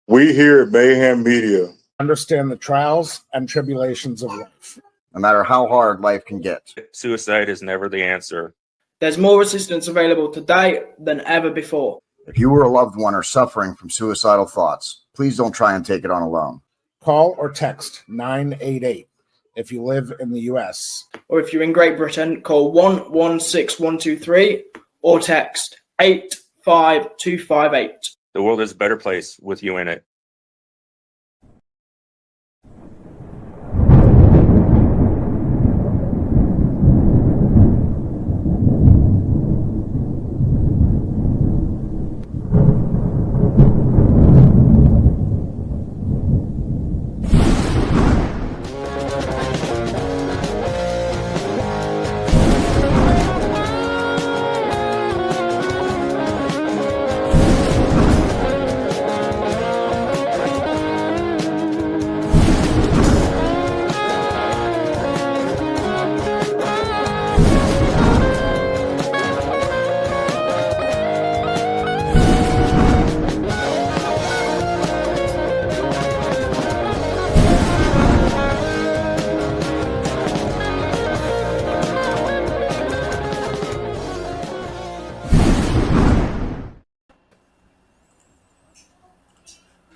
We here at Mayhem Media understand the trials and tribulations of life. No matter how hard life can get. Suicide is never the answer. There's more assistance available today than ever before. If you or a loved one are suffering from suicidal thoughts, please don't try and take it on alone. Call or text 988 if you live in the U.S. Or if you're in Great Britain, call 116123 or text 85258. The world is a better place with you in it.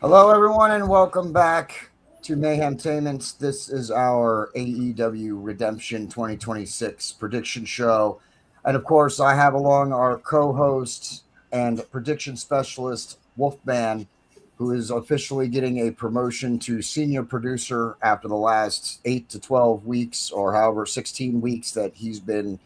Hello, everyone, and welcome back to Mayhem Tainments. This is our AEW Redemption 2026 prediction show. And, of course, I have along our co-host and prediction specialist, Wolfman, who is officially getting a promotion to senior producer after the last 8 to 12 weeks or however 16 weeks that he's been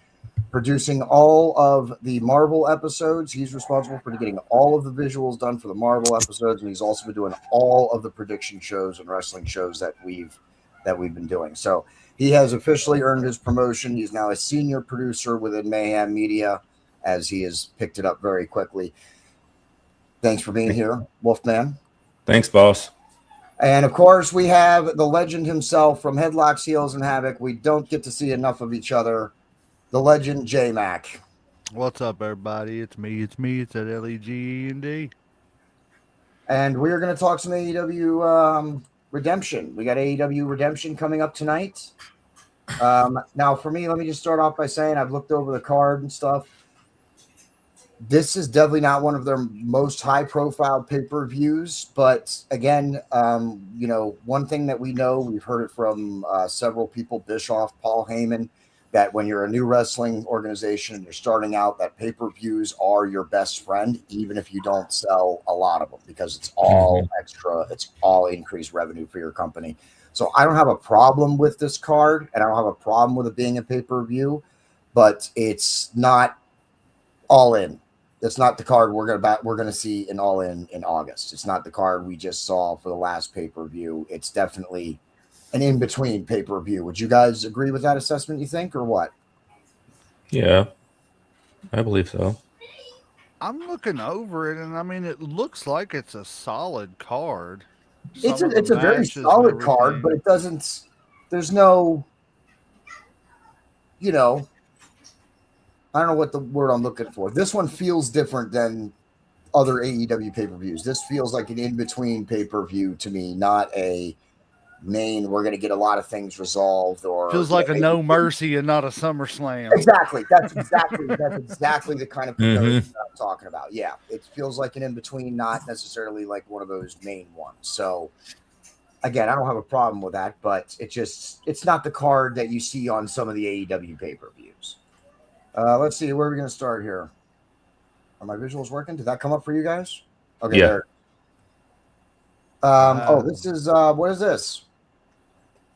producing all of the Marvel episodes. He's responsible for getting all of the visuals done for the Marvel episodes, and he's also been doing all of the prediction shows and wrestling shows that we've been doing. So he has officially earned his promotion. He's now a senior producer within Mayhem Media, as he has picked it up very quickly. Thanks for being here, Wolfman. Thanks, boss. And of course, we have the legend himself from Headlocks, Heels, and Havoc. We don't get to see enough of each other. The legend, J-Mac. What's up, everybody? It's me. It's that Legend. And we're going to talk some AEW Redemption. We got AEW Redemption coming up tonight. Now, for me, let me just start off by saying I've looked over the card and stuff. This is definitely not one of their most high-profile pay-per-views, but again, one thing that we know, we've heard it from several people, Bischoff, Paul Heyman, that when you're a new wrestling organization and you're starting out, that pay-per-views are your best friend, even if you don't sell a lot of them, because it's all extra, it's all increased revenue for your company. So I don't have a problem with this card, and I don't have a problem with it being a pay-per-view, but it's not all in. It's not the card we're going to see in All In August. It's not the card we just saw for the last pay-per-view. It's definitely an in-between pay-per-view. Would you guys agree with that assessment, you think, or what? Yeah, I believe so. I'm looking over it, and I mean, it looks like it's a solid card. It's a very solid card, but it doesn't – there's no – I don't know what the word I'm looking for. This one feels different than other AEW pay-per-views. This feels like an in-between pay-per-view to me, not a – main, we're going to get a lot of things resolved, or feels like a No Mercy and not a SummerSlam. Exactly. That's exactly the kind of comparison I'm talking about. Yeah, it feels like an in between, not necessarily like one of those main ones. So again, I don't have a problem with that, but it's not the card that you see on some of the AEW pay-per-views. Let's see, where are we going to start here? Are my visuals working? Did that come up for you guys? Okay. Yeah. There. This is what is this?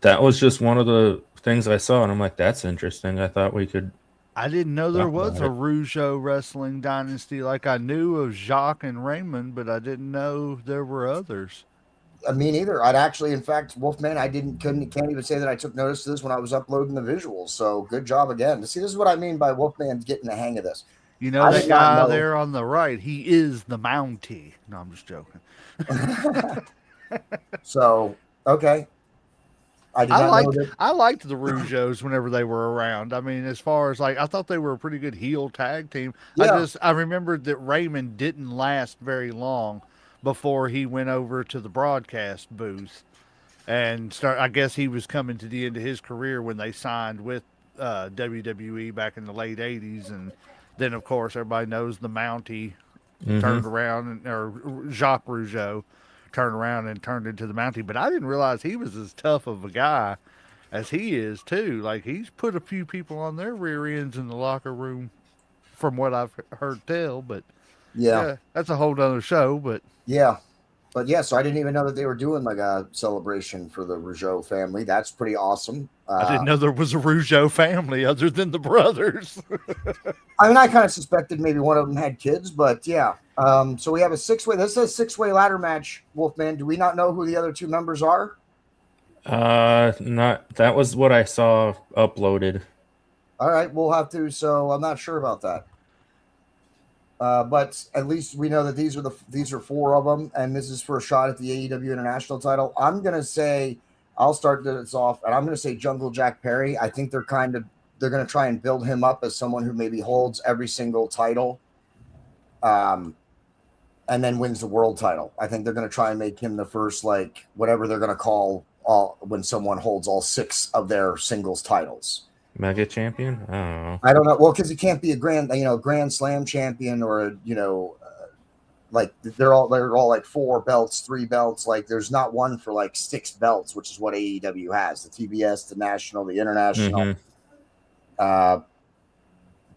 That was just one of the things I saw, and I'm like, that's interesting. I thought we could. I didn't know there was a Rougeau wrestling dynasty. Like, I knew of Jacques and Raymond, but I didn't know there were others. Me neither. I'd actually, in fact, Wolfman, can't even say that I took notice of this when I was uploading the visuals. So good job again. See, this is what I mean by Wolfman getting the hang of this. You know, that guy there on the right, he is the Mountie. No, I'm just joking. So, okay. I liked the Rougeaus whenever they were around. I mean, as far as like, I thought they were a pretty good heel tag team. Yeah. I remembered that Raymond didn't last very long, before he went over to the broadcast booth and start. I guess he was coming to the end of his career when they signed with WWE back in the late '80s, and then of course everybody knows the Mountie turned around, or Jacques Rougeau turned around and turned into the Mountie. But I didn't realize he was as tough of a guy as he is too. Like, he's put a few people on their rear ends in the locker room, from what I've heard tell. But Yeah. that's a whole nother show. But Yeah. But yeah, so I didn't even know that they were doing like a celebration for the Rougeau family. That's pretty awesome. I didn't know there was a Rougeau family other than the brothers. I mean, I kind of suspected maybe one of them had kids, but yeah. So we have a six-way. This is a six-way ladder match, Wolfman. Do we not know who the other two members are? Not that was what I saw uploaded. All right, we'll have to. So I'm not sure about that. But at least we know that these are four of them, and this is for a shot at the AEW International title. I'm gonna say, I'll start this off, and I'm gonna say Jungle Jack Perry. I think they're gonna try and build him up as someone who maybe holds every single title, and then wins the world title. I think they're gonna try and make him the first, like, whatever they're gonna call when someone holds all six of their singles titles. Mega champion? I don't know. I don't know. Well, because he can't be a Grand Slam champion, or like they're all like 4 belts, 3 belts. Like, there's not one for like 6 belts, which is what AEW has: the TBS, the national, the international, the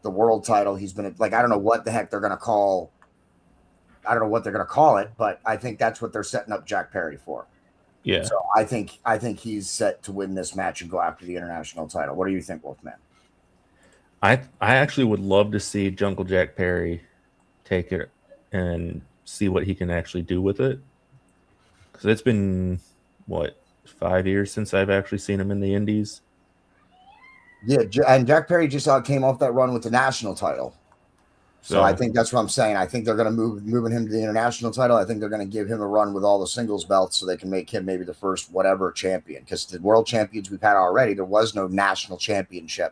world title. He's been like, I don't know what the heck they're gonna call. I don't know what they're gonna call it, but I think that's what they're setting up Jack Perry for. Yeah. So I think he's set to win this match and go after the international title. What do you think, Wolfman? I actually would love to see Jungle Jack Perry take it and see what he can actually do with it. Because it's been, 5 years since I've actually seen him in the Indies. Yeah, and Jack Perry just came off that run with the national title. So I think that's what I'm saying. I think they're going to moving him to the international title. I think they're going to give him a run with all the singles belts so they can make him maybe the first whatever champion. Because the world champions we've had already, there was no national championship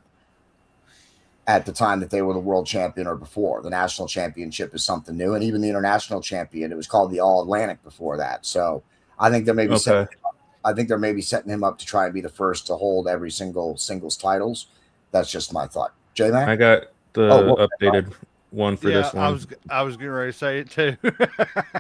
at the time that they were the world champion or before. The national championship is something new. And even the international champion, it was called the All Atlantic before that. So I think they're maybe setting him up to try and be the first to hold every single singles titles. That's just my thought. J-Mac? I got the updated one for this one. I was getting ready to say it too.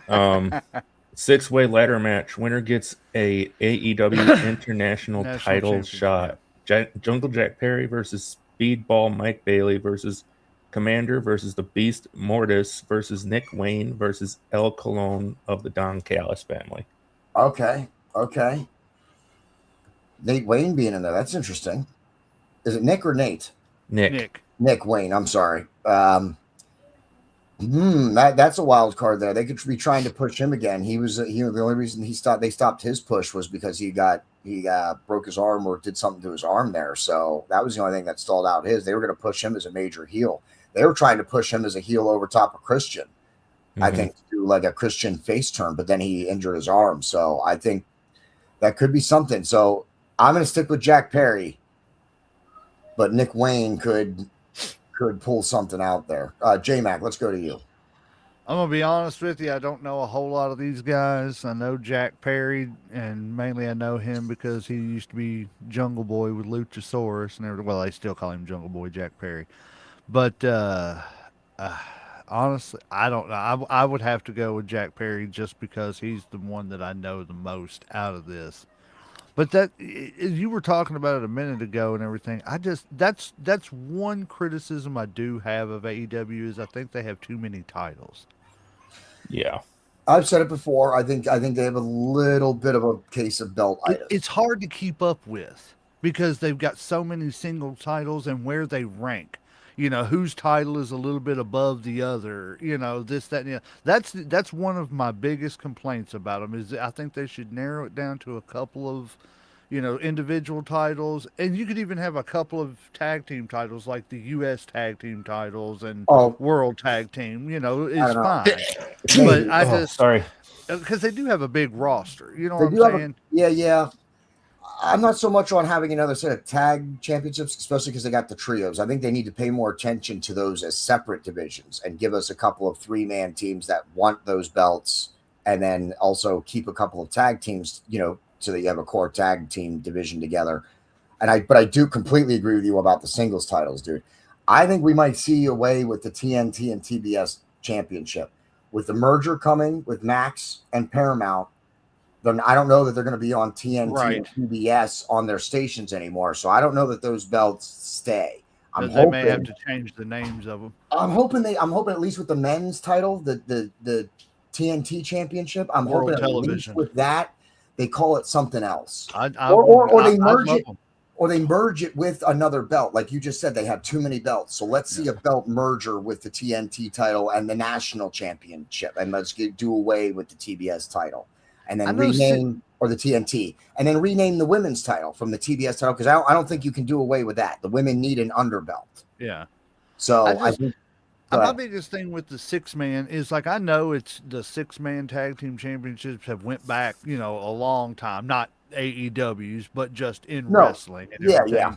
6-way ladder match. Winner gets a AEW International title shot. Jungle Jack Perry versus Speedball Mike Bailey versus Commander versus the Beast Mortis versus Nick Wayne versus El Colon of the Don Callis family. Okay. Nate Wayne being in there. That's interesting. Is it Nick or Nate? Nick Wayne. I'm sorry. That's a wild card there. They could be trying to push him again. The only reason they stopped his push was because he broke his arm or did something to his arm there. So that was the only thing that stalled out his. They were going to push him as a major heel. They were trying to push him as a heel over top of Christian. I think to do like a Christian face turn, but then he injured his arm. So I think that could be something. So I'm going to stick with Jack Perry, but Nick Wayne could pull something out there. J-Mac, let's go to you. I'm going to be honest with you. I don't know a whole lot of these guys. I know Jack Perry, and mainly I know him because he used to be Jungle Boy with Luchasaurus and everything. Well, they still call him Jungle Boy Jack Perry. But honestly, I don't know. I would have to go with Jack Perry just because he's the one that I know the most out of this. But that you were talking about it a minute ago and everything. That's one criticism I do have of AEW is I think they have too many titles. Yeah. I've said it before. I think they have a little bit of a case of belt itis. It's hard to keep up with because they've got so many single titles and where they rank. Whose title is a little bit above the other, this, that, and that's one of my biggest complaints about them is I think they should narrow it down to a couple of, individual titles. And you could even have a couple of tag team titles like the U.S. tag team titles and world tag team, is fine. But sorry. Because they do have a big roster, what They I'm do have saying? Yeah. I'm not so much on having another set of tag championships, especially because they got the trios. I think they need to pay more attention to those as separate divisions and give us a couple of 3-man teams that want those belts and then also keep a couple of tag teams, so that you have a core tag team division together. But I do completely agree with you about the singles titles, dude. I think we might see away with the TNT and TBS championship with the merger coming with Max and Paramount. Then I don't know that they're going to be on TNT and TBS on their stations anymore. So I don't know that those belts stay. They may have to change the names of them. I'm hoping at least with the men's title, the TNT championship. I'm World hoping at least with that they call it something else, or they merge it. Or they merge it with another belt. Like you just said, they have too many belts. So let's see a belt merger with the TNT title and the national championship. And let's do away with the TBS title. And then rename, or the TNT. And then rename the women's title from the TBS title. Because I don't think you can do away with that. The women need an underbelt. Yeah. So I think my biggest thing with the 6-man is, like, I know it's the 6-man tag team championships have went back, a long time. Not AEWs, but just in wrestling and everything. Yeah.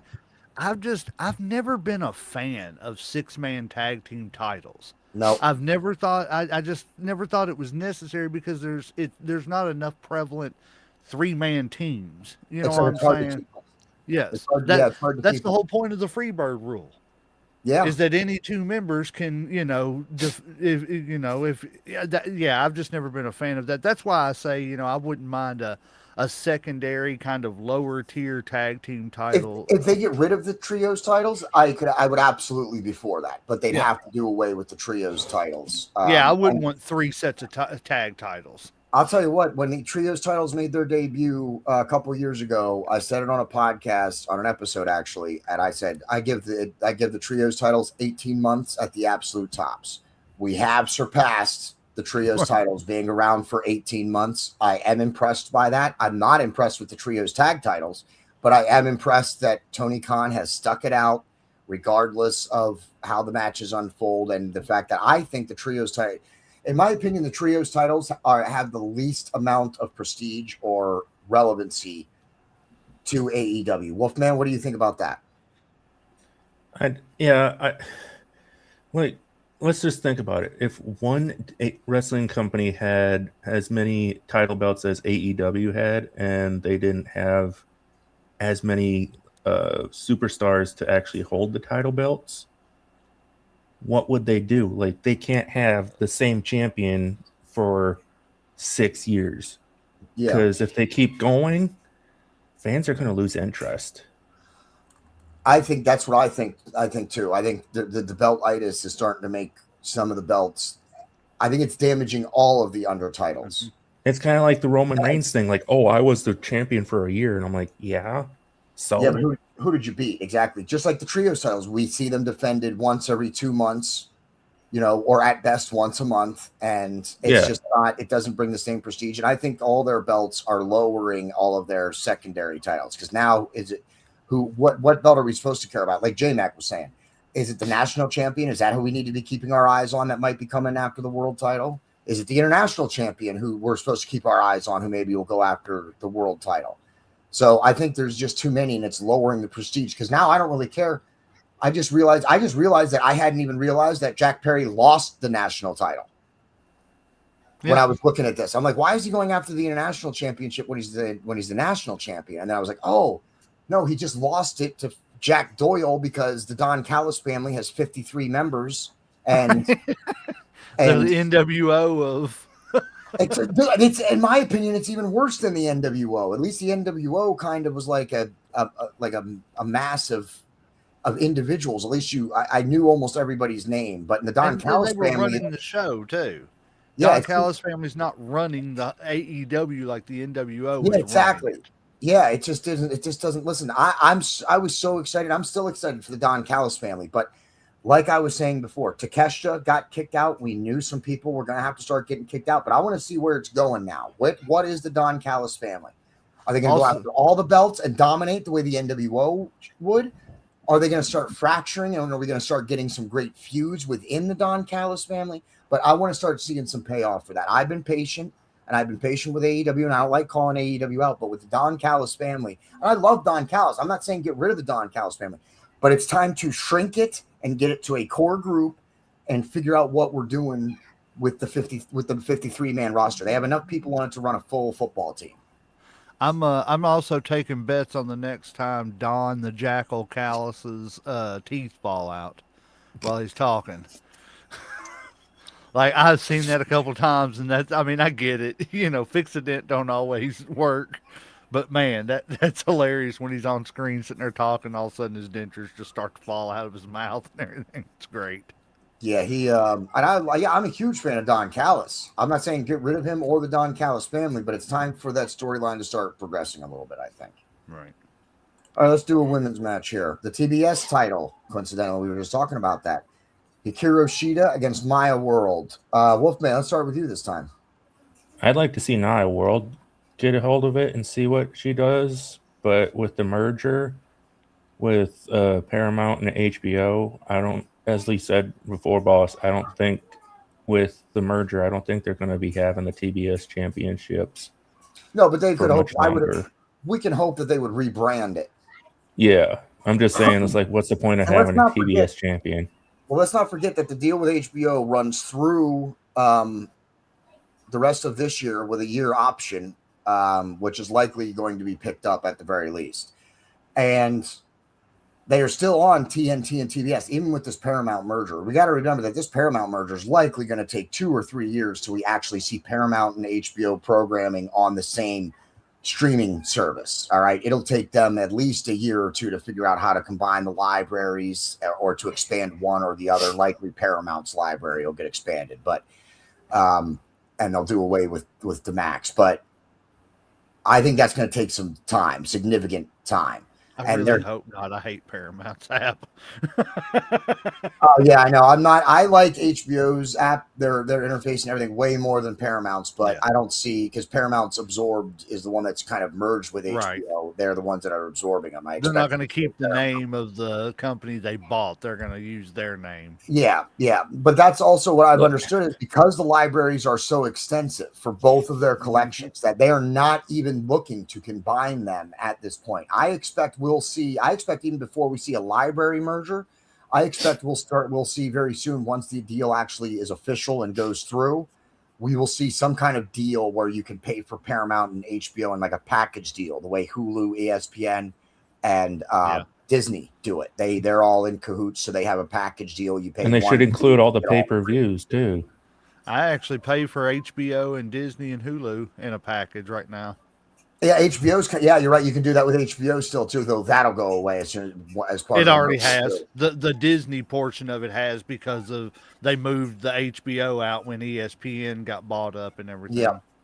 I've never been a fan of 6-man tag team titles. No, I've never thought I just never thought it was necessary because there's not enough prevalent 3-man teams. You know what I'm saying? Yes, that's the whole point of the Freebird rule. Yeah, is that any two members can, I've just never been a fan of that. That's why I say, I wouldn't mind a secondary kind of lower tier tag team title. If they get rid of the trios titles, I would absolutely be for that, but they'd have to do away with the trios titles. I wouldn't want 3 sets of tag titles. I'll tell you what, when the trios titles made their debut a couple of years ago, I said it on a podcast, on an episode actually, and I said I give the trios titles 18 months at the absolute tops. We have surpassed the trios titles being around for 18 months. I am impressed by that. I'm not impressed with the trios tag titles, but I am impressed that Tony Khan has stuck it out regardless of how the matches unfold, and the fact that I think the trios title, in my opinion, the trios titles have the least amount of prestige or relevancy to AEW. Wolfman, what do you think about that? Let's just think about it. If one wrestling company had as many title belts as AEW had, and they didn't have as many superstars to actually hold the title belts, what would they do? Like, they can't have the same champion for 6 years. Yeah. Because if they keep going, fans are going to lose interest. I think that's what I think. I think too. I think the belt-itis is starting to make some of the belts. I think it's damaging all of the under titles. It's kind of like the Roman Reigns thing. Like, oh, I was the champion for a year. And I'm like, yeah. So yeah, but who did you beat? Exactly. Just like the trios titles, we see them defended once every 2 months, or at best once a month. And it's just not, it doesn't bring the same prestige. And I think all their belts are lowering all of their secondary titles. Because now what belt are we supposed to care about? Like J-Mac was saying, is it the national champion? Is that who we need to be keeping our eyes on that might be coming after the world title? Is it the international champion who we're supposed to keep our eyes on, who maybe will go after the world title? So I think there's just too many, and it's lowering the prestige. Because now I don't really care. I just realized that I hadn't even realized that Jack Perry lost the national title. Yeah. When I was looking at this, I'm like, why is he going after the international championship when he's the national champion? And then I was like, oh no, he just lost it to Jack Doyle because the Don Callis family has 53 members, and the NWO of. It's in my opinion, it's even worse than the NWO. At least the NWO kind of was like a mass of individuals. At least I knew almost everybody's name. But in the Don Callis family, they were running the show too. Yeah, Don Callis family's not running the AEW like the NWO. Yeah, exactly. Yeah, it just doesn't. Listen, I was so excited. I'm still excited for the Don Callis family, but. Like I was saying before, Takeshita got kicked out. We knew some people were going to have to start getting kicked out, but I want to see where it's going now. What is the Don Callis family? Are they going to go after all the belts and dominate the way the NWO would? Are they going to start fracturing? And are we going to start getting some great feuds within the Don Callis family? But I want to start seeing some payoff for that. I've been patient, and I've been patient with AEW, and I don't like calling AEW out, but with the Don Callis family, and I love Don Callis. I'm not saying get rid of the Don Callis family, but it's time to shrink it and get it to a core group and figure out what we're doing with the 53-man roster. They have enough people on it to run a full football team. I'm also taking bets on the next time Don the Jackal Callus's teeth fall out while he's talking. Like, I've seen that a couple times, and I get it. Fix-a-dent don't always work. But, man, that's hilarious when he's on screen sitting there talking, all of a sudden his dentures just start to fall out of his mouth and everything. It's great. Yeah, I'm a huge fan of Don Callis. I'm not saying get rid of him or the Don Callis family, but it's time for that storyline to start progressing a little bit, I think. Right. All right, let's do a women's match here. The TBS title, coincidentally, we were just talking about that. Hikaru Shida against Maya World. Wolfman, let's start with you this time. I'd like to see Nia World get a hold of it and see what she does, but with the merger with Paramount and HBO, as Lee said before, boss, I don't think with the merger, I don't think they're going to be having the TBS championships. No, but they could hope. Longer. We can hope that they would rebrand it. Yeah, I'm just saying, it's like, what's the point of having a TBS champion? Well, let's not forget that the deal with HBO runs through the rest of this year with a year option, which is likely going to be picked up at the very least. And they are still on TNT and TBS, even with this Paramount merger. We got to remember that this Paramount merger is likely going to take 2 or 3 years till we actually see Paramount and HBO programming on the same streaming service. All right. It'll take them at least a year or two to figure out how to combine the libraries or to expand one or the other. Likely Paramount's library will get expanded, but and they'll do away with the Max. But I think that's going to take some time, significant time. I really hope not. I hate Paramount's app. Oh yeah, I know. I like HBO's app, their interface and everything way more than Paramount's, but I don't see, because Paramount's absorbed is the one that's kind of merged with HBO. Right. They're the ones that are absorbing them. They're not going to keep the name of the company they bought. They're going to use their name. Yeah. But that's also what I've understood is because the libraries are so extensive for both of their collections that they are not even looking to combine them at this point. I expect even before we see a library merger, I expect we'll see very soon, once the deal actually is official and goes through, we will see some kind of deal where you can pay for Paramount and HBO in like a package deal, the way Hulu, ESPN, and Disney do it. They're all in cahoots, so they have a package deal. You pay, and they should include all the pay-per-views too. I actually pay for HBO and Disney and Hulu in a package right now. Yeah, you're right. You can do that with HBO still too, though that'll go away as part. It already has. The Disney portion of it has, because they moved the HBO out when ESPN got bought up and everything.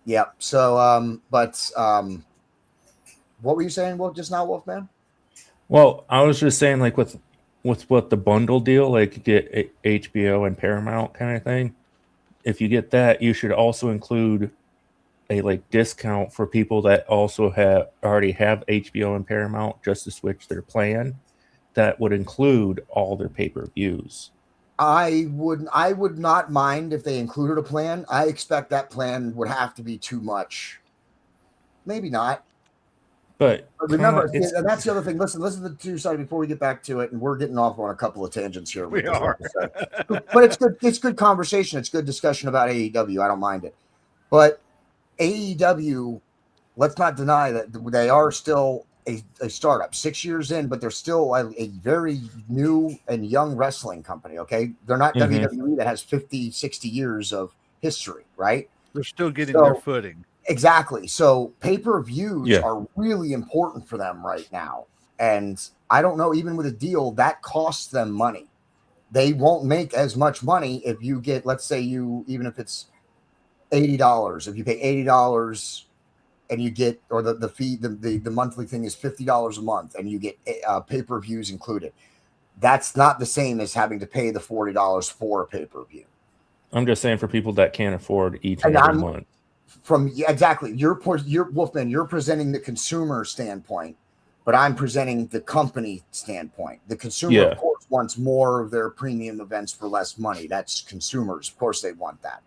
Yep. So, what were you saying? Just now, Wolfman? Well, I was just saying, like with what the bundle deal, like you get HBO and Paramount kind of thing. If you get that, you should also include a discount for people that also already have HBO and Paramount, just to switch their plan. That would include all their pay-per-views. I would not mind if they included a plan. I expect that plan would have to be too much. Maybe not. But remember, that's the other thing. Listen to the two sides before we get back to it, and we're getting off on a couple of tangents here. We are. But it's good. It's good conversation. It's good discussion about AEW. I don't mind it. But AEW, let's not deny that they are still a startup, 6 years in, but they're still a very new and young wrestling company. Okay. They're not WWE that has 50, 60 years of history, right? They're still getting their footing. Exactly. So pay-per-views are really important for them right now. And I don't know, even with a deal that costs them money, they won't make as much money if you get, let's say even if it's $80, if you pay $80 and you get, or the fee, the monthly thing is $50 a month and you get pay-per-views included. That's not the same as having to pay the $40 for a pay-per-view. I'm just saying, for people that can't afford each and every month. Exactly. You're Wolfman, you're presenting the consumer standpoint, but I'm presenting the company standpoint. The consumer, of course, wants more of their premium events for less money. That's consumers. Of course, they want that.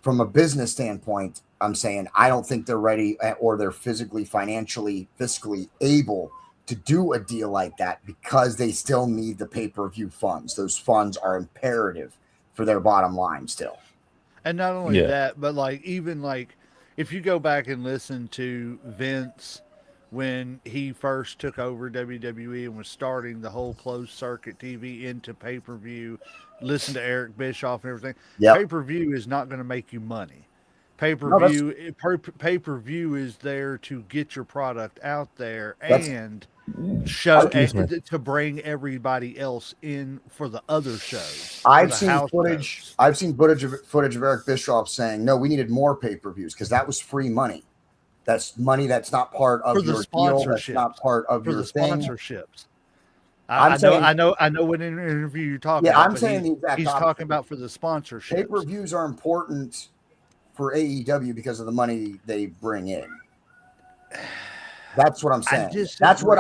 From a business standpoint, I'm saying I don't think they're ready, or they're physically, financially, fiscally able to do a deal like that, because they still need the pay-per-view funds. Those funds are imperative for their bottom line still. And not only Yeah. that, but like even like if you go back and listen to Vince when he first took over WWE and was starting the whole closed circuit TV into pay per view, listen to Eric Bischoff and everything. Yep. Pay per view is not going to make you money. Pay per No, view is there to get your product out there That's- and show Excuse me. to bring everybody else in for the other shows. I've seen footage of Eric Bischoff saying, "No, we needed more pay-per-views because that was free money. That's money that's not part of For the your deal. That's sponsorships. not part of for your the thing." sponsorships. I'm saying- I know what interview you're talking Yeah, about. I'm but saying the exact he's opposite. talking about for the sponsorships. Pay-per-views are important for AEW because of the money they bring in. That's what I'm saying. That's what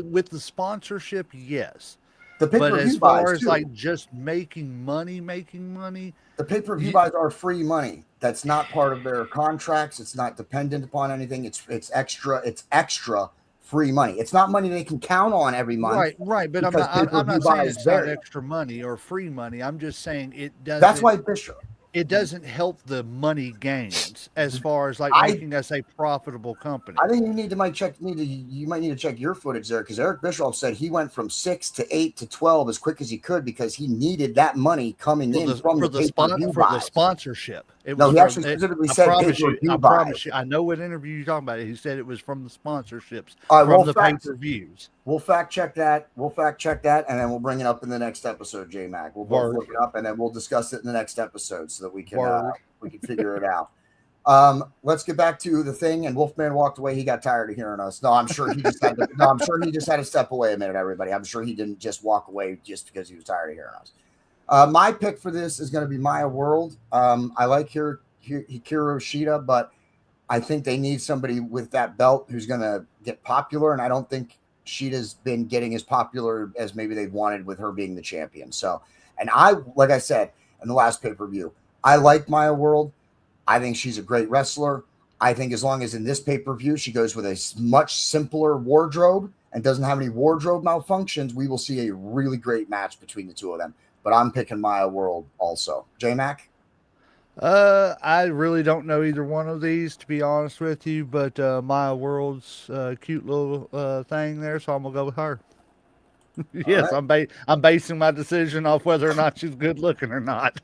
with the sponsorship, yes. the But pay-per-view as far buys as too. like just making money, The pay-per-view buys are free money. That's not part of their contracts. It's not dependent upon anything. It's extra free money. It's not money they can count on every month. right. But I'm because not saying pay-per-view it's not vary. extra money or free money. I'm just saying it doesn't. That's why Bishop. it doesn't help the money gains as far as like making us a profitable company. I think you need to you might need to check your footage there because Eric Bischoff said he went from 6 to 8 to 12 as quick as he could because he needed that money coming in from the pay-per-view for the buys. sponsorship. No, he actually specifically said pay-per-view I buys. promise you. I know what interview you're talking about. He said it was from the sponsorships, All right, from we'll the pay-per-views. We'll fact check that. And then we'll bring it up in the next episode, J Mac. We'll both look it up, and then we'll discuss it in the next episode so that we can figure it out. Let's get back to the thing. And Wolfman walked away. He got tired of hearing us. No, I'm sure he just had to step away a minute. Everybody, I'm sure he didn't just walk away just because he was tired of hearing us. My pick for this is going to be Maya World. I like Hikaru Shida, but I think they need somebody with that belt who's going to get popular, and I don't think Shida's been getting as popular as maybe they wanted with her being the champion. So, and like I said in the last pay-per-view, I like Maya World. I think she's a great wrestler. I think as long as in this pay-per-view she goes with a much simpler wardrobe and doesn't have any wardrobe malfunctions, we will see a really great match between the two of them. But I'm picking Maya World also. J-Mac? I really don't know either one of these, to be honest with you, but Maya World's cute little thing there, so I'm gonna go with her. Yes, right. I'm basing my decision off whether or not she's good looking or not.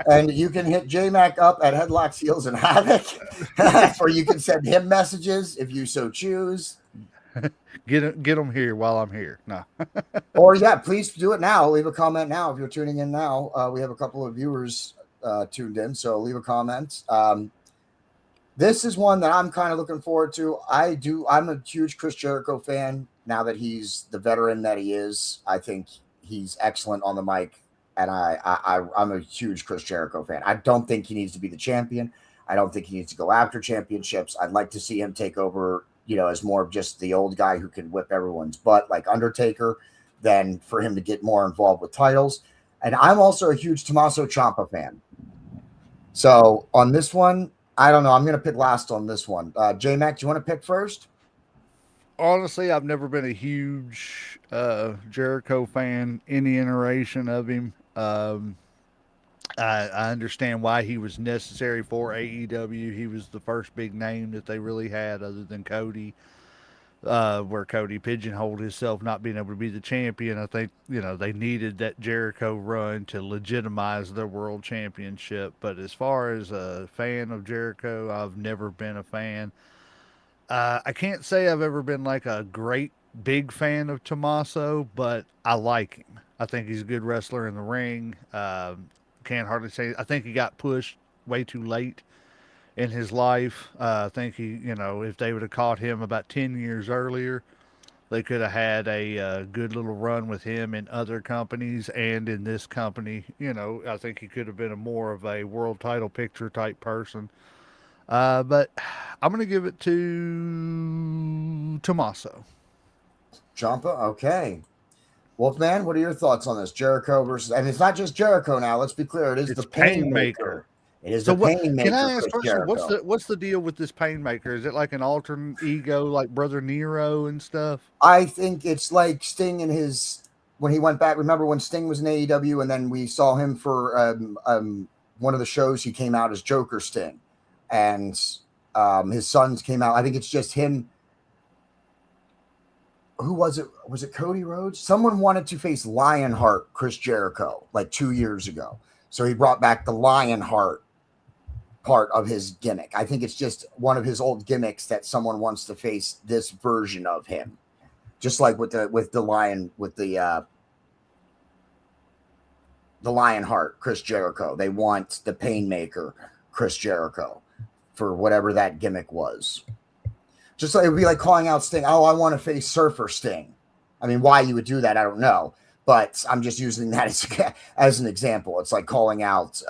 And you can hit J-Mac up at Headlocks, Heels, and Havoc, or you can send him messages if you so choose. Get them here while I'm here. No. Or yeah, please do it now. Leave a comment now if you're tuning in now. We have a couple of viewers tuned in, so leave a comment. This is one that I'm kind of looking forward to. I'm a huge Chris Jericho fan now that he's the veteran that he is. I think he's excellent on the mic, and I'm a huge Chris Jericho fan. I don't think he needs to be the champion. I don't think he needs to go after championships. I'd like to see him take over, as more of just the old guy who can whip everyone's butt like Undertaker, than for him to get more involved with titles. And I'm also a huge Tommaso Ciampa fan. So on this one, I don't know. I'm going to pick last on this one. J-Mac, do you want to pick first? Honestly, I've never been a huge Jericho fan, any iteration of him. I understand why he was necessary for AEW. He was the first big name that they really had other than Cody, where Cody pigeonholed himself not being able to be the champion. I think, they needed that Jericho run to legitimize their world championship. But as far as a fan of Jericho, I've never been a fan. I can't say I've ever been like a great big fan of Tommaso, but I like him. I think he's a good wrestler in the ring. Can't hardly say. I think he got pushed way too late in his life. I think he, if they would have caught him about 10 years earlier, they could have had a good little run with him in other companies and in this company. I think he could have been more of a world title picture type person. But I'm going to give it to Tommaso. Ciampa? Okay. Wolfman, what are your thoughts on this? Jericho versus, and it's not just Jericho now. Let's be clear. It's the Painmaker. It is the Painmaker. Can I ask first, what's the deal with this Painmaker? Is it like an alternate ego, like Brother Nero and stuff? I think it's like Sting when he went back. Remember when Sting was in AEW, and then we saw him for one of the shows he came out as Joker Sting, and his sons came out. I think it's just him. Who was it? Was it Cody Rhodes? Someone wanted to face Lionheart Chris Jericho like 2 years ago. So he brought back the Lionheart part of his gimmick. I think it's just one of his old gimmicks that someone wants to face this version of him. Just like with the Lionheart Chris Jericho. They want the Painmaker Chris Jericho for whatever that gimmick was. Just like it would be like calling out Sting. Oh, I want to face Surfer Sting. I mean, why you would do that, I don't know. But I'm just using that as an example. It's like calling out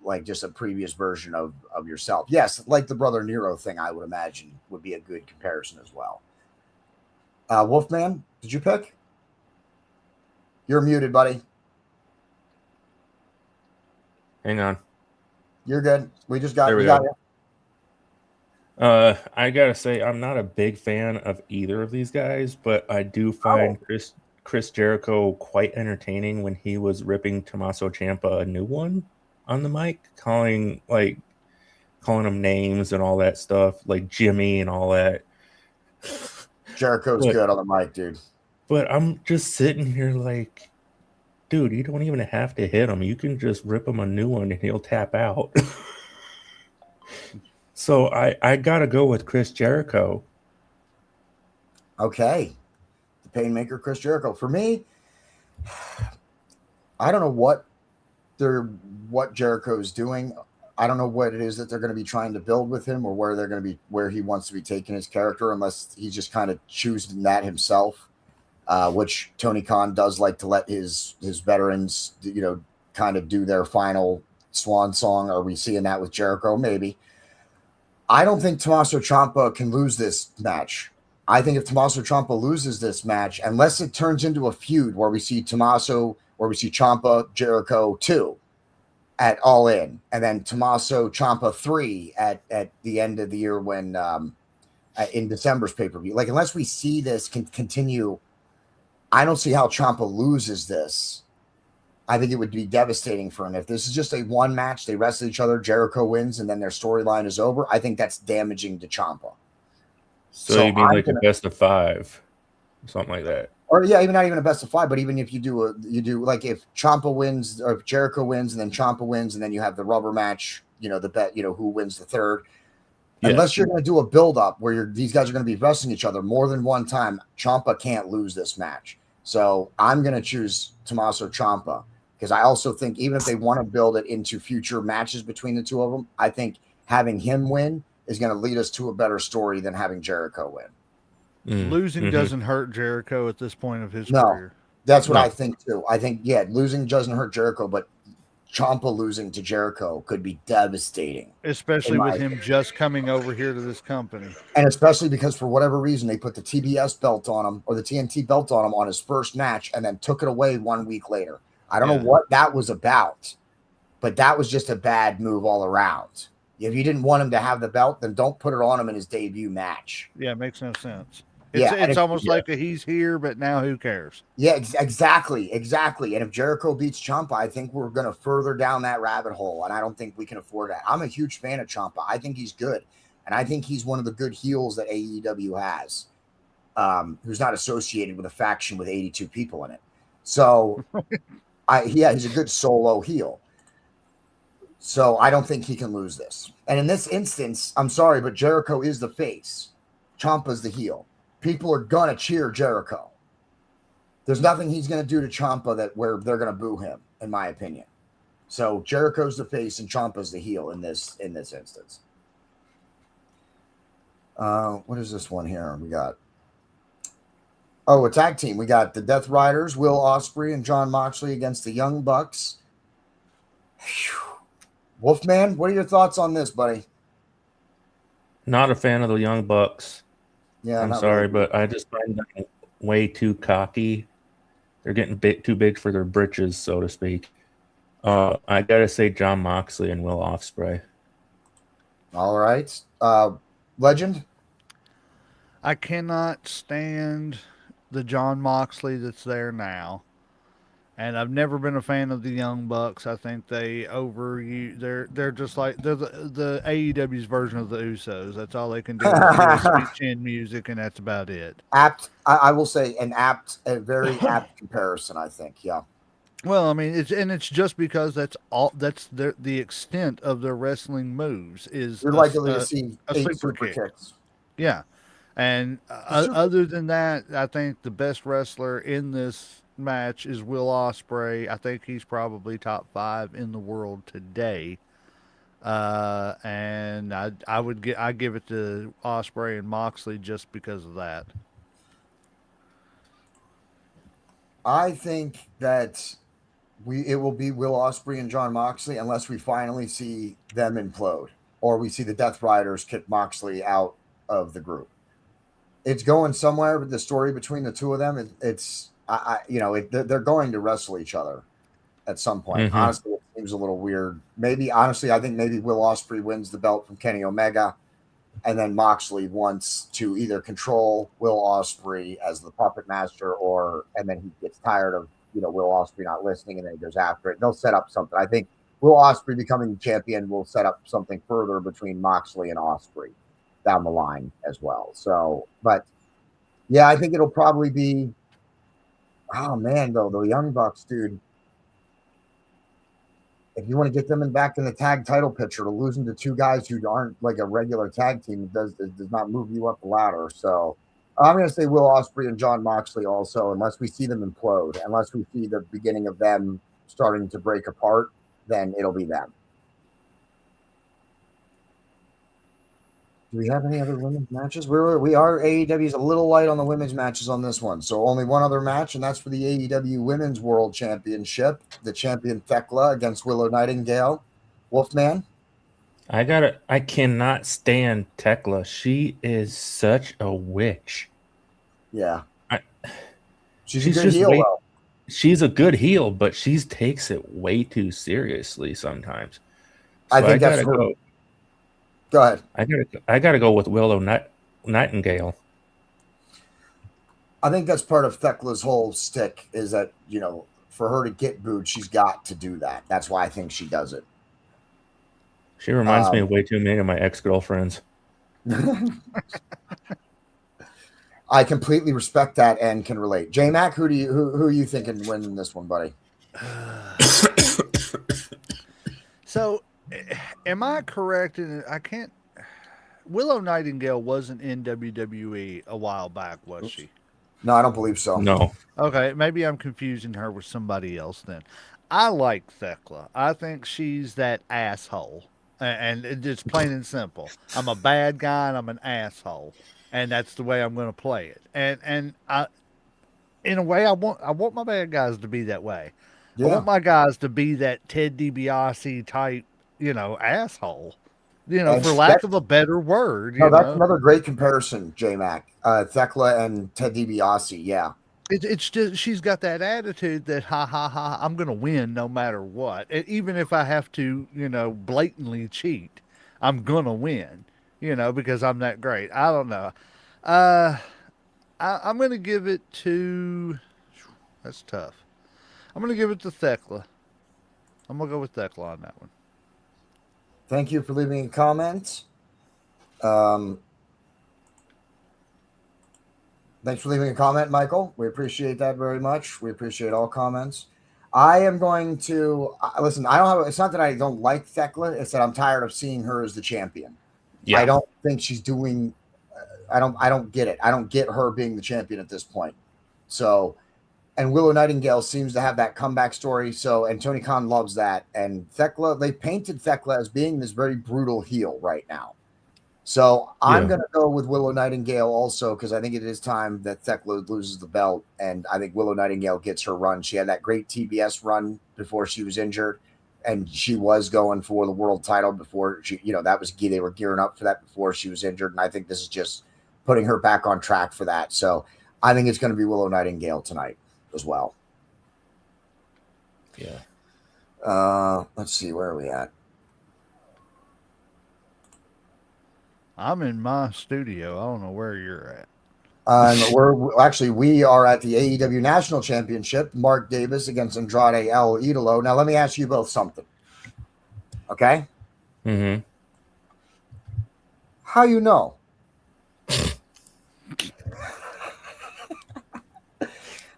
like just a previous version of yourself. Yes, like the Brother Nero thing, I would imagine would be a good comparison as well. Wolfman, did you pick? You're muted, buddy. Hang on. You're good. We just got, There we got go. it. I gotta say, I'm not a big fan of either of these guys, but I do find Chris Jericho quite entertaining when he was ripping Tommaso Ciampa a new one on the mic, calling him names and all that stuff, like Jimmy and all that. Jericho's good on the mic, dude. But I'm just sitting here like, dude, you don't even have to hit him. You can just rip him a new one and he'll tap out. So I gotta go with Chris Jericho. Okay. The Painmaker Chris Jericho. For me, I don't know what Jericho's doing. I don't know what it is that they're going to be trying to build with him or where he wants to be taking his character, unless he's just kind of choosing that himself, which Tony Khan does like to let his veterans, kind of do their final swan song. Are we seeing that with Jericho? Maybe. I don't think Tommaso Ciampa can lose this match. I think if Tommaso Ciampa loses this match, unless it turns into a feud where we see Ciampa, Jericho 2 at All In, and then Tommaso Ciampa 3 at the end of the year when in December's pay-per-view. Like, unless we see this continue, I don't see how Ciampa loses this. I think it would be devastating for him. If this is just a one match, they wrestle each other, Jericho wins, and then their storyline is over, I think that's damaging to Ciampa. So you mean like a best of 5, something like that? Or yeah, even not even a best of 5, but even if you do like if Ciampa wins or if Jericho wins and then Ciampa wins and then you have the rubber match, the bet, who wins the third. Yeah. Unless you're going to do a build up where these guys are going to be wrestling each other more than one time, Ciampa can't lose this match. So I'm going to choose Tommaso Ciampa because I also think even if they want to build it into future matches between the two of them, I think having him win is going to lead us to a better story than having Jericho win. Losing doesn't hurt Jericho at this point of his career. That's what I think too. I think, losing doesn't hurt Jericho, but Ciampa losing to Jericho could be devastating. Especially with him just coming over here to this company. And especially because for whatever reason, they put the TBS belt on him or the TNT belt on him on his first match and then took it away 1 week later. I don't know what that was about, but that was just a bad move all around. If you didn't want him to have the belt, then don't put it on him in his debut match. Yeah, it makes no sense. It's almost like he's here, but now who cares? Yeah, exactly. And if Jericho beats Ciampa, I think we're going to further down that rabbit hole, and I don't think we can afford that. I'm a huge fan of Ciampa. I think he's good, and I think he's one of the good heels that AEW has, who's not associated with a faction with 82 people in it. So, he's a good solo heel. So I don't think he can lose this. And in this instance, I'm sorry, but Jericho is the face. Ciampa's the heel. People are going to cheer Jericho. There's nothing he's going to do to Ciampa where they're going to boo him, in my opinion. So Jericho's the face and Ciampa's the heel in this instance. What is this one here? We got a tag team. We got the Death Riders, Will Ospreay and Jon Moxley against the Young Bucks. Whew. Wolfman, what are your thoughts on this, buddy? Not a fan of the Young Bucks. Yeah, I'm sorry, but I just find them way too cocky. They're getting too big for their britches, so to speak. I gotta say Jon Moxley and Will Ospreay. All right, Legend. I cannot stand the Jon Moxley that's there now, And I've never been a fan of the Young Bucks. I think they they're just like they're the AEW's version of the Usos. That's all they can do is do sweet chin music, and that's about it. Apt. I will say a very apt comparison. I think. Yeah. Well, I mean, it's just because that's all. That's the extent of their wrestling moves is You're likely to see a 8 super super kick. kicks. Yeah, and other than that, I think the best wrestler in this match is Will Ospreay. I think he's probably top 5 in the world today. And I give it to Ospreay and Moxley just because of that. I think that it will be Will Ospreay and John Moxley unless we finally see them implode or we see the Death Riders kick Moxley out of the group. It's going somewhere, but the story between the two of them, they're going to wrestle each other at some point. Mm-hmm. Honestly, it seems a little weird. I think maybe Will Ospreay wins the belt from Kenny Omega, and then Moxley wants to either control Will Ospreay as the puppet master, and then he gets tired of Will Ospreay not listening, and then he goes after it. They'll set up something. I think Will Ospreay becoming champion will set up something further between Moxley and Ospreay down the line as well. So, but yeah, I think it'll probably be. Oh man, though the Young Bucks, dude. If you want to get them back in the tag title picture, to losing to 2 guys who aren't like a regular tag team does not move you up the ladder. So I'm going to say Will Ospreay and John Moxley also, unless we see them implode, unless we see the beginning of them starting to break apart, then it'll be them. Do we have any other women's matches? We are AEW's a little light on the women's matches on this one. So only one other match, and that's for the AEW Women's World Championship. The champion Thekla against Willow Nightingale. Wolfman? I cannot stand Tekla. She is such a witch. Yeah. She's a she's good heel, though. She's a good heel, but she takes it way too seriously sometimes. I think that's her. Go ahead. I gotta go with Willow Nightingale. I think that's part of Thekla's whole stick is that, for her to get booed, she's got to do that. That's why I think she does it. She reminds me of way too many of my ex-girlfriends. I completely respect that and can relate. J-Mac, who are you thinking winning this one, buddy? So, am I correct in I can't Willow Nightingale wasn't in WWE a while back, was she? No, I don't believe so. No. Okay, maybe I'm confusing her with somebody else then. I like Thekla. I think she's that asshole. And it's plain and simple. I'm a bad guy and I'm an asshole. And that's the way I'm going to play it. And I, in a way, I want my bad guys to be that way. Yeah. I want my guys to be that Ted DiBiase type, asshole. For lack of a better word. That's another great comparison, J-Mac. Thekla and Ted DiBiase, yeah. It's just she's got that attitude that I'm going to win no matter what. And even if I have to, blatantly cheat, I'm going to win, because I'm that great. I don't know. I'm going to give it to. That's tough. I'm going to give it to Thekla. I'm going to go with Thekla on that one. Thank you for leaving a comment. Thanks for leaving a comment, Michael. We appreciate that very much. We appreciate all comments. I am going to listen. It's not that I don't like Thekla. It's that I'm tired of seeing her as the champion. Yeah. I don't think she's doing. I don't get it. I don't get her being the champion at this point. So, and Willow Nightingale seems to have that comeback story. So, and Tony Khan loves that. And Thekla, they painted Thekla as being this very brutal heel right now. So I'm going to go with Willow Nightingale also because I think it is time that Thekla loses the belt, and I think Willow Nightingale gets her run. She had that great TBS run before she was injured, and she was going for the world title before she, they were gearing up for that before she was injured, and I think this is just putting her back on track for that. So I think it's going to be Willow Nightingale tonight as well. Yeah. Let's see, where are we at? I'm in my studio. I don't know where you're at. We are at the AEW National Championship. Mark Davis against Andrade El Idolo. Now, let me ask you both something. Okay? Mm-hmm. How you know?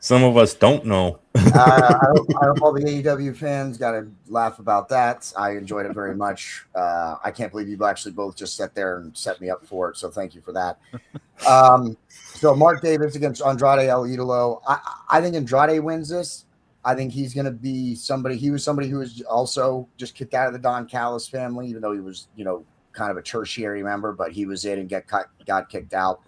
Some of us don't know. I hope all the AEW fans got to laugh about that. I enjoyed it very much. I can't believe you actually both just sat there and set me up for it. So thank you for that. So Mark Davis against Andrade El Idolo. I think Andrade wins this. I think he's going to be somebody. He was somebody who was also just kicked out of the Don Callis family, even though he was, kind of a tertiary member, but he was in and got kicked out.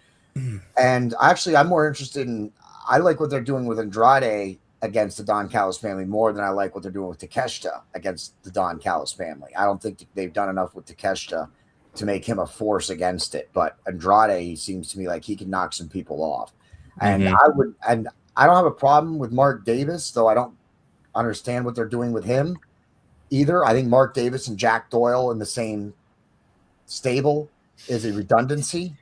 And actually, I'm more interested in. I like what they're doing with Andrade against the Don Callis family more than I like what they're doing with Takeshita against the Don Callis family. I don't think they've done enough with Takeshita to make him a force against it. But Andrade seems to me like he can knock some people off. And I don't have a problem with Mark Davis, though I don't understand what they're doing with him either. I think Mark Davis and Jack Doyle in the same stable is a redundancy.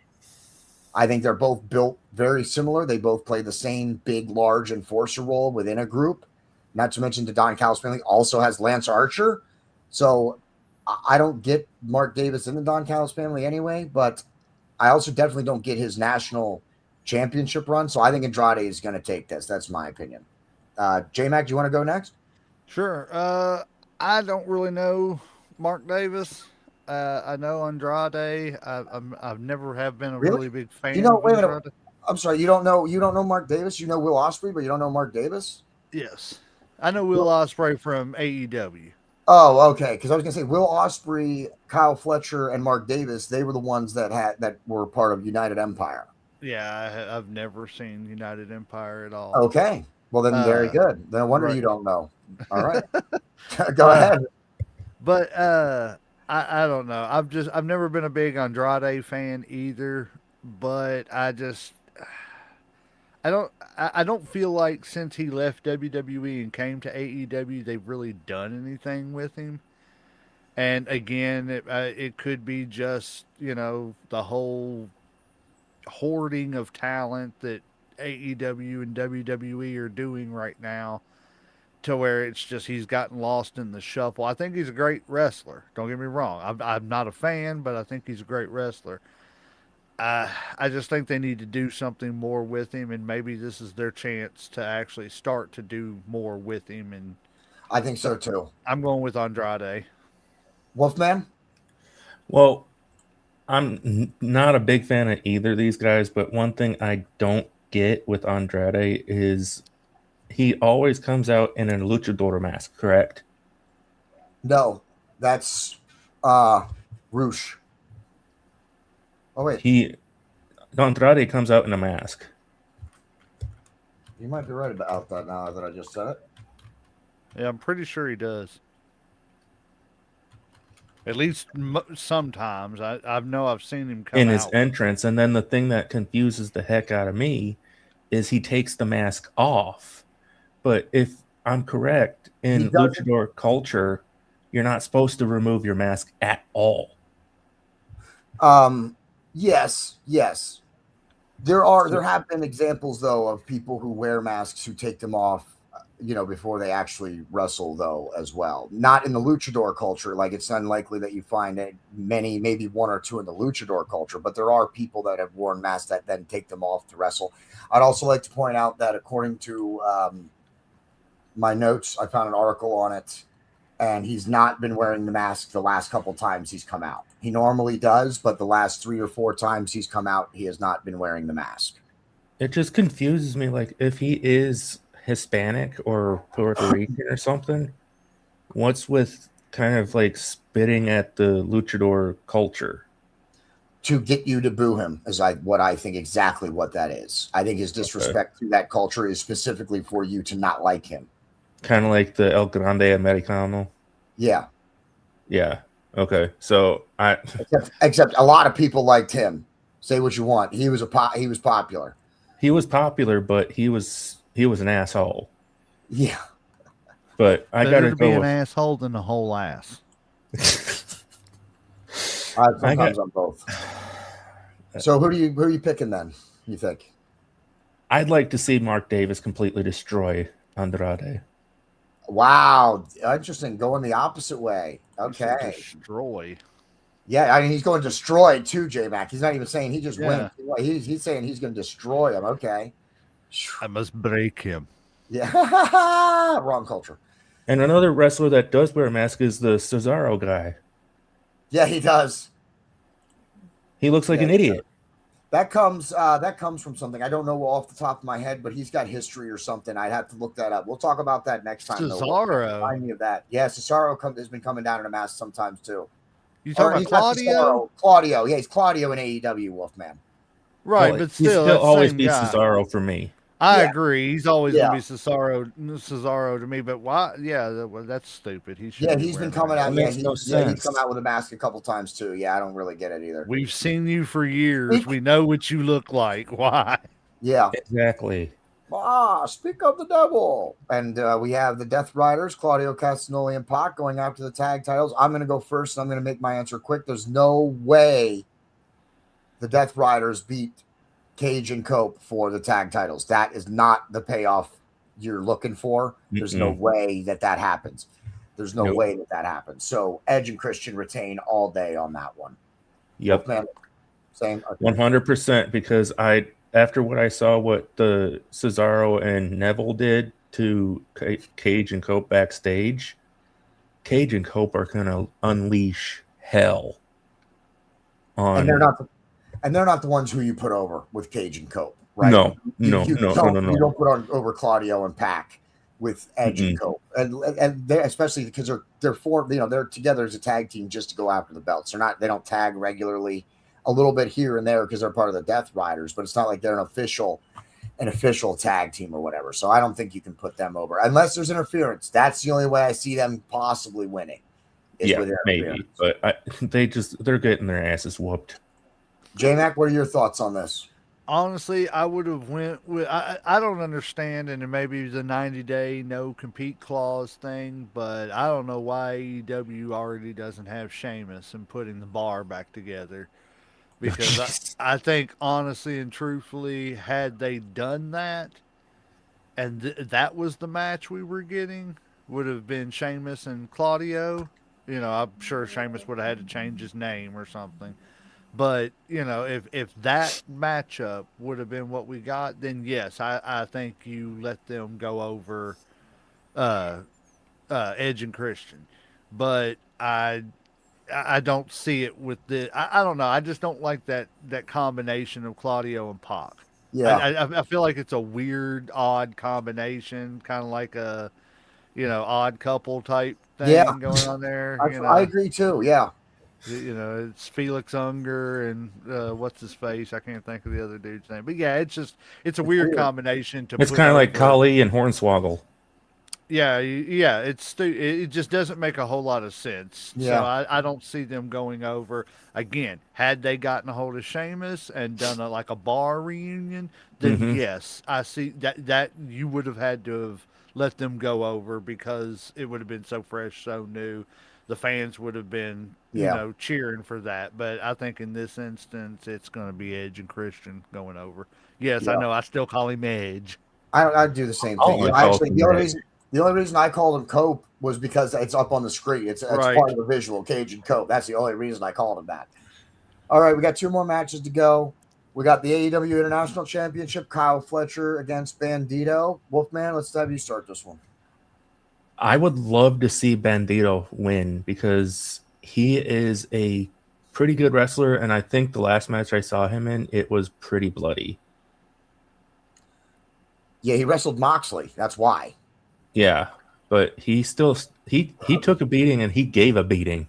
I think they're both built very similar. They both play the same big, large enforcer role within a group. Not to mention the Don Callis family also has Lance Archer. So I don't get Mark Davis in the Don Callis family anyway, but I also definitely don't get his national championship run. So I think Andrade is going to take this. That's my opinion. J-Mac, do you want to go next? Sure. I don't really know Mark Davis. I know Andrade. I've never have been a really big fan. Wait a minute. Andrade. I'm sorry. You don't know Mark Davis. You know Will Ospreay, but you don't know Mark Davis. Yes, I know Will Ospreay from AEW. Oh, okay. Because I was gonna say Will Ospreay, Kyle Fletcher, and Mark Davis. They were the ones that were part of United Empire. Yeah, I've never seen United Empire at all. Okay. Well, then very good. No wonder you don't know. All right. Go ahead. But I don't know. I've never been a big Andrade fan either, but I don't feel like since he left WWE and came to AEW they've really done anything with him. And again, it could be just, the whole hoarding of talent that AEW and WWE are doing right now, to where it's just he's gotten lost in the shuffle. I think he's a great wrestler. Don't get me wrong. I'm not a fan, but I think he's a great wrestler. I just think they need to do something more with him, and maybe this is their chance to actually start to do more with him. And I think so too. I'm going with Andrade. Wolfman? Well, I'm not a big fan of either of these guys, but one thing I don't get with Andrade is he always comes out in a luchador mask, correct? No, that's Roosh. Oh wait, Andrade comes out in a mask. You might be right about that now that I just said it. Yeah, I'm pretty sure he does. At least sometimes. I know I've seen him come in out his entrance, and then the thing that confuses the heck out of me is he takes the mask off. But if I'm correct, in luchador culture, you're not supposed to remove your mask at all. Yes. There have been examples though of people who wear masks who take them off, before they actually wrestle though as well. Not in the luchador culture. Like it's unlikely that you find many, maybe one or two in the luchador culture, but there are people that have worn masks that then take them off to wrestle. I'd also like to point out that according to my notes, I found an article on it, and he's not been wearing the mask the last couple times he's come out. He normally does, but the last 3 or 4 times he's come out, he has not been wearing the mask. It just confuses me. Like, if he is Hispanic or Puerto Rican or something, what's with kind of like spitting at the luchador culture? To get you to boo him is what I think exactly what that is. I think his disrespect to that culture is specifically for you to not like him. Kind of like the El Grande Americano. Yeah. Yeah. Okay. So except a lot of people liked him. Say what you want. He was popular. He was popular, but he was an asshole. Yeah. But I gotta be an asshole than a whole ass. Sometimes on both. So who are you picking then? You think? I'd like to see Mark Davis completely destroy Andrade. Wow, interesting. Going the opposite way. You said Okay. destroy. Yeah, I mean he's going to destroy too, J-Mac. He's not even saying he just Yeah. wins. He's saying he's going to destroy him. Okay. I must break him. Yeah. Wrong culture. And another wrestler that does wear a mask is the Cesaro guy. Yeah, he does. He looks like Yeah, an idiot. That comes from something I don't know off the top of my head, but he's got history or something. I'd have to look that up. We'll talk about that next time. Cesaro. Remind me of that. Yeah, Cesaro has been coming down in a mask sometimes too. You talking He's about not Claudio? Cesaro. Claudio. Yeah, he's Claudio in AEW, Wolfman. Right, Well, but he'll still, that's always same be guy. Cesaro for me. I Yeah. agree. He's always Yeah. going to be Cesaro to me. But why? Yeah, that's stupid. He should. Yeah, he's been coming out. That Yeah, makes no he's sense. come out with a mask a couple times too. Yeah, I don't really get it either. We've seen you for years. We know what you look like. Why? Yeah. Exactly. Speak of the devil. And we have the Death Riders, Claudio Castagnoli and Pac, going after the tag titles. I'm going to go first, and I'm going to make my answer quick. There's no way the Death Riders beat Cage and Cope for the tag titles. That is not the payoff you're looking for. There's no way that happens. There's no way that happens. So Edge and Christian retain all day on that one. Yep. Man, same. 100%, because after what I saw what the Cesaro and Neville did to Cage and Cope backstage, Cage and Cope are going to unleash hell on. And they're not the ones who you put over with Cage and Cope, right? No. You don't put over Claudio and Pac with Edge and Cope, and they especially because they're together as a tag team just to go after the belts. They don't tag regularly, a little bit here and there because they're part of the Death Riders, but it's not like they're an official tag team or whatever. So I don't think you can put them over unless there's interference. That's the only way I see them possibly winning. Yeah, maybe, but they're getting their asses whooped. J-Mac, what are your thoughts on this? Honestly, I would have went with. I don't understand, and it may be the 90-day no compete clause thing, but I don't know why AEW already doesn't have Sheamus and putting the bar back together. Because I think, honestly and truthfully, had they done that, and that was the match we were getting, would have been Sheamus and Claudio. I'm sure Sheamus would have had to change his name or something. But, if that matchup would have been what we got, then yes, I think you let them go over Edge and Christian. But I don't see it with the. I don't know. I just don't like that combination of Claudio and Pac. Yeah, I feel like it's a weird, odd combination, kind of like a, odd couple type thing going on there. I agree too. Yeah. It's Felix Unger and what's his face? I can't think of the other dude's name. But yeah, it's a weird combination to. It's kind of like Kali and Hornswoggle. Yeah, it just doesn't make a whole lot of sense. Yeah. So I don't see them going over. Again, had they gotten a hold of Sheamus and done a bar reunion, then yes, I see that you would have had to have let them go over because it would have been so fresh, so new. The fans would have been, cheering for that. But I think in this instance, it's going to be Edge and Christian going over. Yes, I know. I still call him Edge. I do the same thing. The only reason I called him Cope was because it's up on the screen. It's Right. part of the visual, Cage and Cope. That's the only reason I called him that. All right, we got 2 more matches to go. We got the AEW International Championship, Kyle Fletcher against Bandito. Wolfman, let's have you start this one. I would love to see Bandito win because he is a pretty good wrestler, and I think the last match I saw him in, it was pretty bloody. Yeah, he wrestled Moxley. That's why. Yeah, but he took a beating and he gave a beating.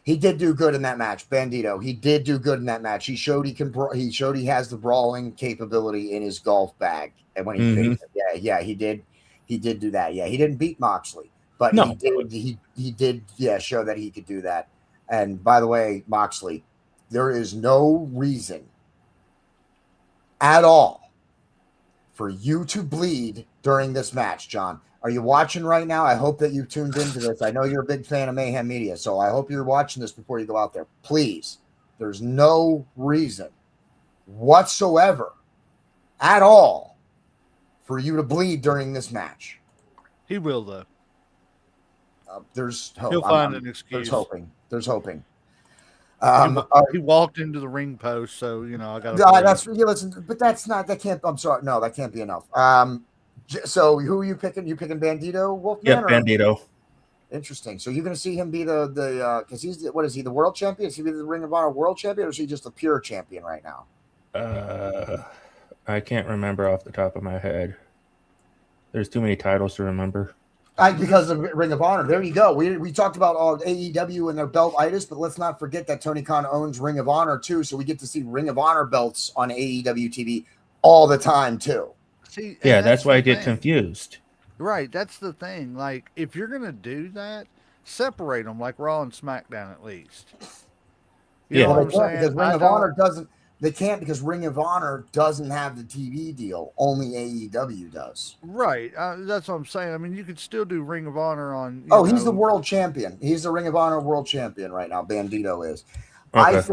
He did do good in that match, Bandito. He did do good in that match. He showed he has the brawling capability in his golf bag, and when he faced him, he did. He did do that. Yeah, he didn't beat Moxley, but he did show that he could do that. And by the way, Moxley, there is no reason at all for you to bleed during this match, John. Are you watching right now? I hope that you tuned into this. I know you're a big fan of Mayhem Media, so I hope you're watching this before you go out there. Please, there's no reason whatsoever at all for you to bleed during this match. He will though. There's hope. He'll find an excuse. There's hoping. He walked into the ring post, so I got. Listen, but that's not. That can't. I'm sorry. No, that can't be enough. So who are you picking? You picking Bandito, Wolfman? Yep, Bandito. Interesting. So you're going to see him be the because he's what is he, the world champion? Is he the Ring of Honor world champion, or is he just a pure champion right now? I can't remember off the top of my head. There's too many titles to remember. Because of Ring of Honor. There you go. We talked about all AEW and their belt-itis, but let's not forget that Tony Khan owns Ring of Honor too, so we get to see Ring of Honor belts on AEW TV all the time too. See, yeah, that's why I get confused. Right, that's the thing. Like, if you're gonna do that, separate them like Raw and SmackDown at least. You know what I'm saying? Because Ring of Honor doesn't. They can't because Ring of Honor doesn't have the TV deal. Only AEW does. Right. That's what I'm saying. I mean, you could still do Ring of Honor on. He's the world champion. He's the Ring of Honor world champion right now. Bandito is. Okay.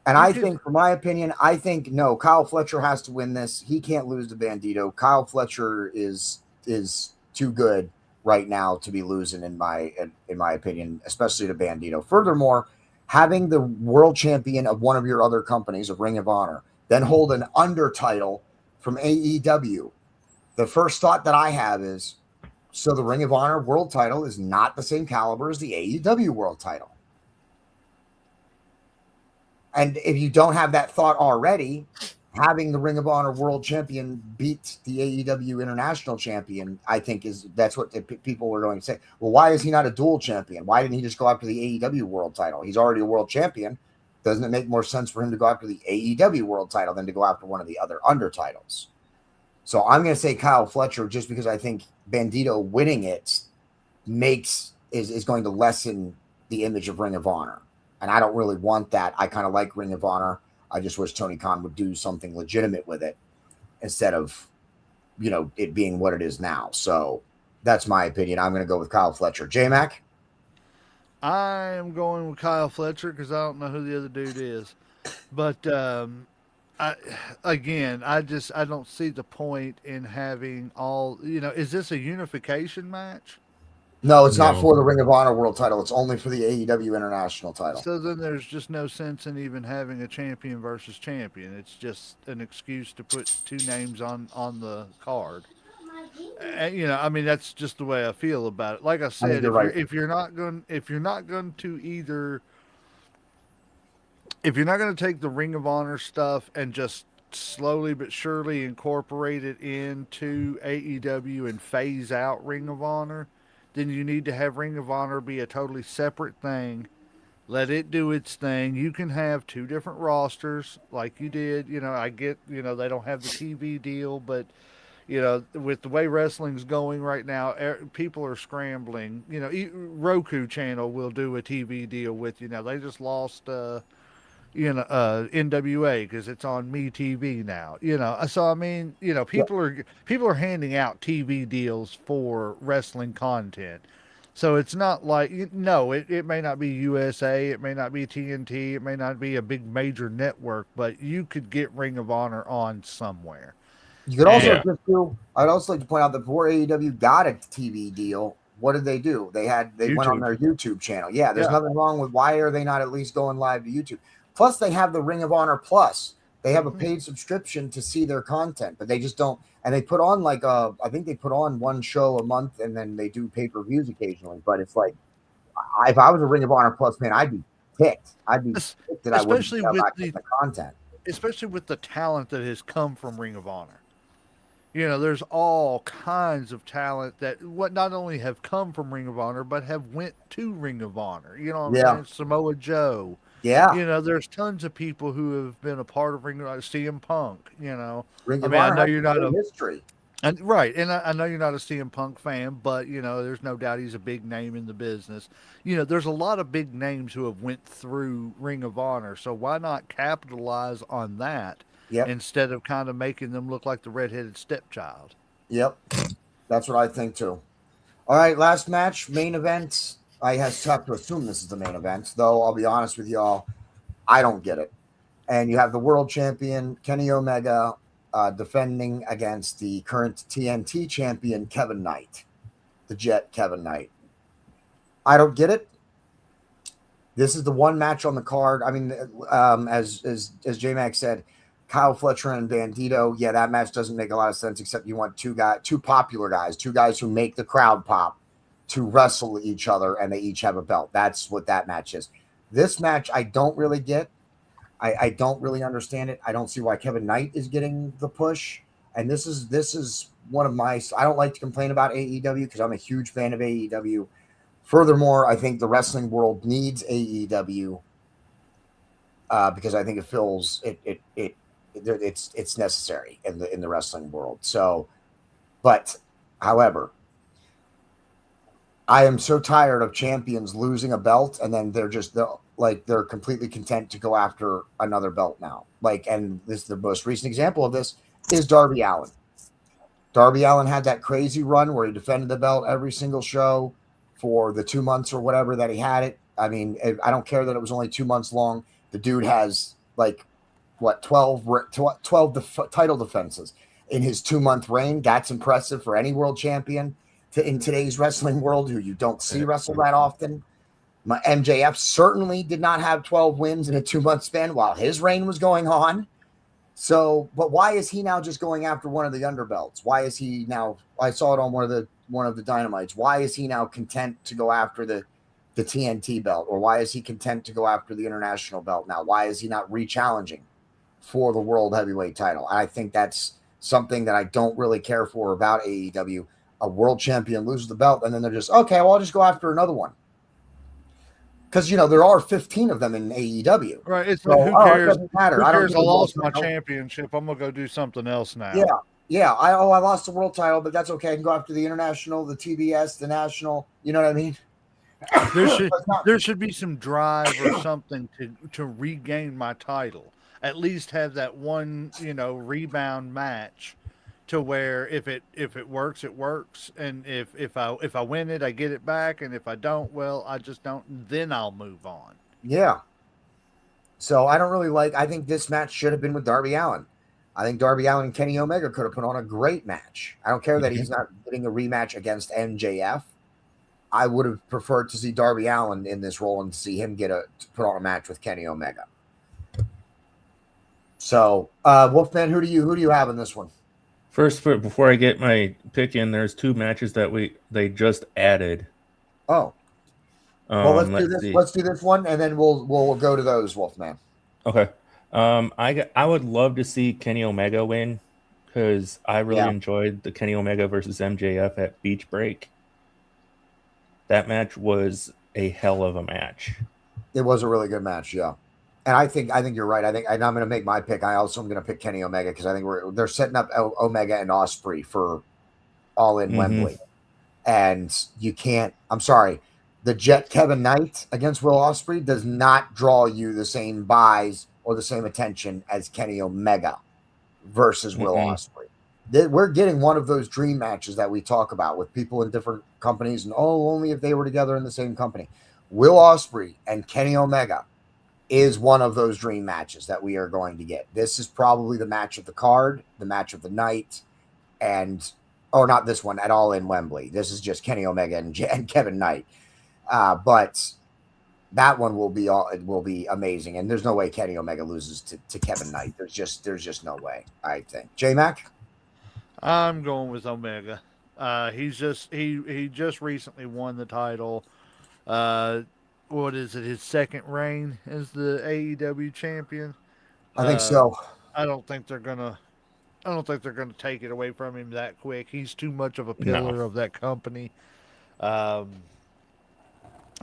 I think, for my opinion, no. Kyle Fletcher has to win this. He can't lose to Bandito. Kyle Fletcher is too good right now to be losing in my opinion, especially to Bandito. Furthermore, having the world champion of one of your other companies, of Ring of Honor, then hold an under title from AEW. The first thought that I have is, so the Ring of Honor world title is not the same caliber as the AEW world title. And if you don't have that thought already, having the Ring of Honor world champion beat the AEW international champion, I think that's what people were going to say. Well, why is he not a dual champion? Why didn't he just go after the AEW world title? He's already a world champion. Doesn't it make more sense for him to go after the AEW world title than to go after one of the other under titles? So I'm going to say Kyle Fletcher, just because I think Bandito winning it is going to lessen the image of Ring of Honor. And I don't really want that. I kind of like Ring of Honor. I just wish Tony Khan would do something legitimate with it instead of, it being what it is now. So that's my opinion. I'm going to go with Kyle Fletcher. J-Mac? I am going with Kyle Fletcher because I don't know who the other dude is. But I don't see the point in having all, is this a unification match? No, it's not for the Ring of Honor world title. It's only for the AEW international title. So then there's just no sense in even having a champion versus champion. It's just an excuse to put two names on the card. And, I mean, that's just the way I feel about it. Like I said, if you're not going to take the Ring of Honor stuff and just slowly but surely incorporate it into AEW and phase out Ring of Honor, then you need to have Ring of Honor be a totally separate thing. Let it do its thing. You can have two different rosters like you did. I get, they don't have the TV deal, but, with the way wrestling's going right now, people are scrambling. Roku channel will do a TV deal with you. Now, they just lost, NWA because it's on MeTV now. So I mean, people are handing out TV deals for wrestling content. So it's not like it may not be USA, it may not be TNT, it may not be a big major network, but you could get Ring of Honor on somewhere. You could also I'd also like to point out that before AEW got a TV deal, what did they do? They went on their YouTube channel. Yeah, there's nothing wrong with why are they not at least going live to YouTube? Plus, they have the Ring of Honor Plus. They have a paid subscription to see their content, but they just don't. And they put on I think they put on one show a month, and then they do pay-per-views occasionally. But it's like, if I was a Ring of Honor Plus fan, I'd be ticked. I'd be ticked that I wouldn't get the content. Especially with the talent that has come from Ring of Honor. There's all kinds of talent that not only have come from Ring of Honor, but have went to Ring of Honor. I'm saying? Samoa Joe. Yeah. There's tons of people who have been a part of Ring of Honor, CM Punk, Ring of Honor. I know you're not a history. And right. And I know you're not a CM Punk fan, but there's no doubt he's a big name in the business. There's a lot of big names who have went through Ring of Honor. So why not capitalize on that instead of kind of making them look like the redheaded stepchild? Yep. That's what I think too. All right, last match, main event. I have to assume this is the main event, though I'll be honest with y'all, I don't get it. And you have the world champion, Kenny Omega, defending against the current TNT champion, Kevin Knight, the Jet Kevin Knight. I don't get it. This is the one match on the card. I mean, as J-Mac said, Kyle Fletcher and Bandito. Yeah, that match doesn't make a lot of sense, except you want two popular guys, two guys who make the crowd pop, to wrestle each other, and they each have a belt. That's what that match is. This match, I don't really get. I don't really understand it. I don't see why Kevin Knight is getting the push. And this is one of my. I don't like to complain about AEW because I'm a huge fan of AEW. Furthermore, I think the wrestling world needs AEW because I think it feels it's necessary in the wrestling world. So, but however, I am so tired of champions losing a belt and then they're completely content to go after another belt now. And this the most recent example of this is Darby Allin. Darby Allin had that crazy run where he defended the belt every single show for the 2 months or whatever that he had it. I mean, I don't care that it was only 2 months long. The dude has 12 title defenses in his 2-month reign. That's impressive for any world champion in today's wrestling world, who you don't see wrestle that often. MJF certainly did not have 12 wins in a 2-month span while his reign was going on. So, but why is he now just going after one of the underbelts? Why is he now? I saw it on one of the Dynamites. Why is he now content to go after the TNT belt, or why is he content to go after the international belt now? Why is he not re-challenging for the world heavyweight title? I think that's something that I don't really care for about AEW. A world champion loses the belt, and then they're just, okay, well, I'll just go after another one. Because, there are 15 of them in AEW. Right. It's so, who cares? It doesn't matter. Who cares? I lost my title. championship. I'm going to go do something else now. Yeah. I lost the world title, but that's okay. I can go after the international, the TBS, the national. You know what I mean? There should be some drive or something to regain my title. At least have that one, rebound match, to where if it works, it works, and if I win it, I get it back, and if I don't, well, I just don't. Then I'll move on. Yeah. So I don't really I think this match should have been with Darby Allin. I think Darby Allin and Kenny Omega could have put on a great match. I don't care that he's not getting a rematch against MJF. I would have preferred to see Darby Allin in this role and see him put on a match with Kenny Omega. So, Wolfman, who do you have in this one? First, before I get my pick in, there's 2 matches that they just added. Oh, well, let's do this. Let's do this one, and then we'll go to those, Wolfman. Okay. I would love to see Kenny Omega win because I really enjoyed the Kenny Omega versus MJF at Beach Break. That match was a hell of a match. It was a really good match, yeah. And I think you're right. I'm going to make my pick. I also am going to pick Kenny Omega because I think they're setting up Omega and Ospreay for All In Wembley, and you can't. I'm sorry, the Jet Kevin Knight against Will Ospreay does not draw you the same buys or the same attention as Kenny Omega versus Will Ospreay. We're getting one of those dream matches that we talk about with people in different companies, and only if they were together in the same company. Will Ospreay and Kenny Omega is one of those dream matches that we are going to get. This is probably the match of the card, the match of the night, not this one at All in Wembley. This is just Kenny Omega and Kevin Knight. But that one will be amazing. And there's no way Kenny Omega loses to Kevin Knight. There's just no way, I think. J-Mac? I'm going with Omega. He just recently won the title. What is it? His second reign as the AEW champion. I think so. I don't think they're gonna take it away from him that quick. He's too much of a pillar of that company. I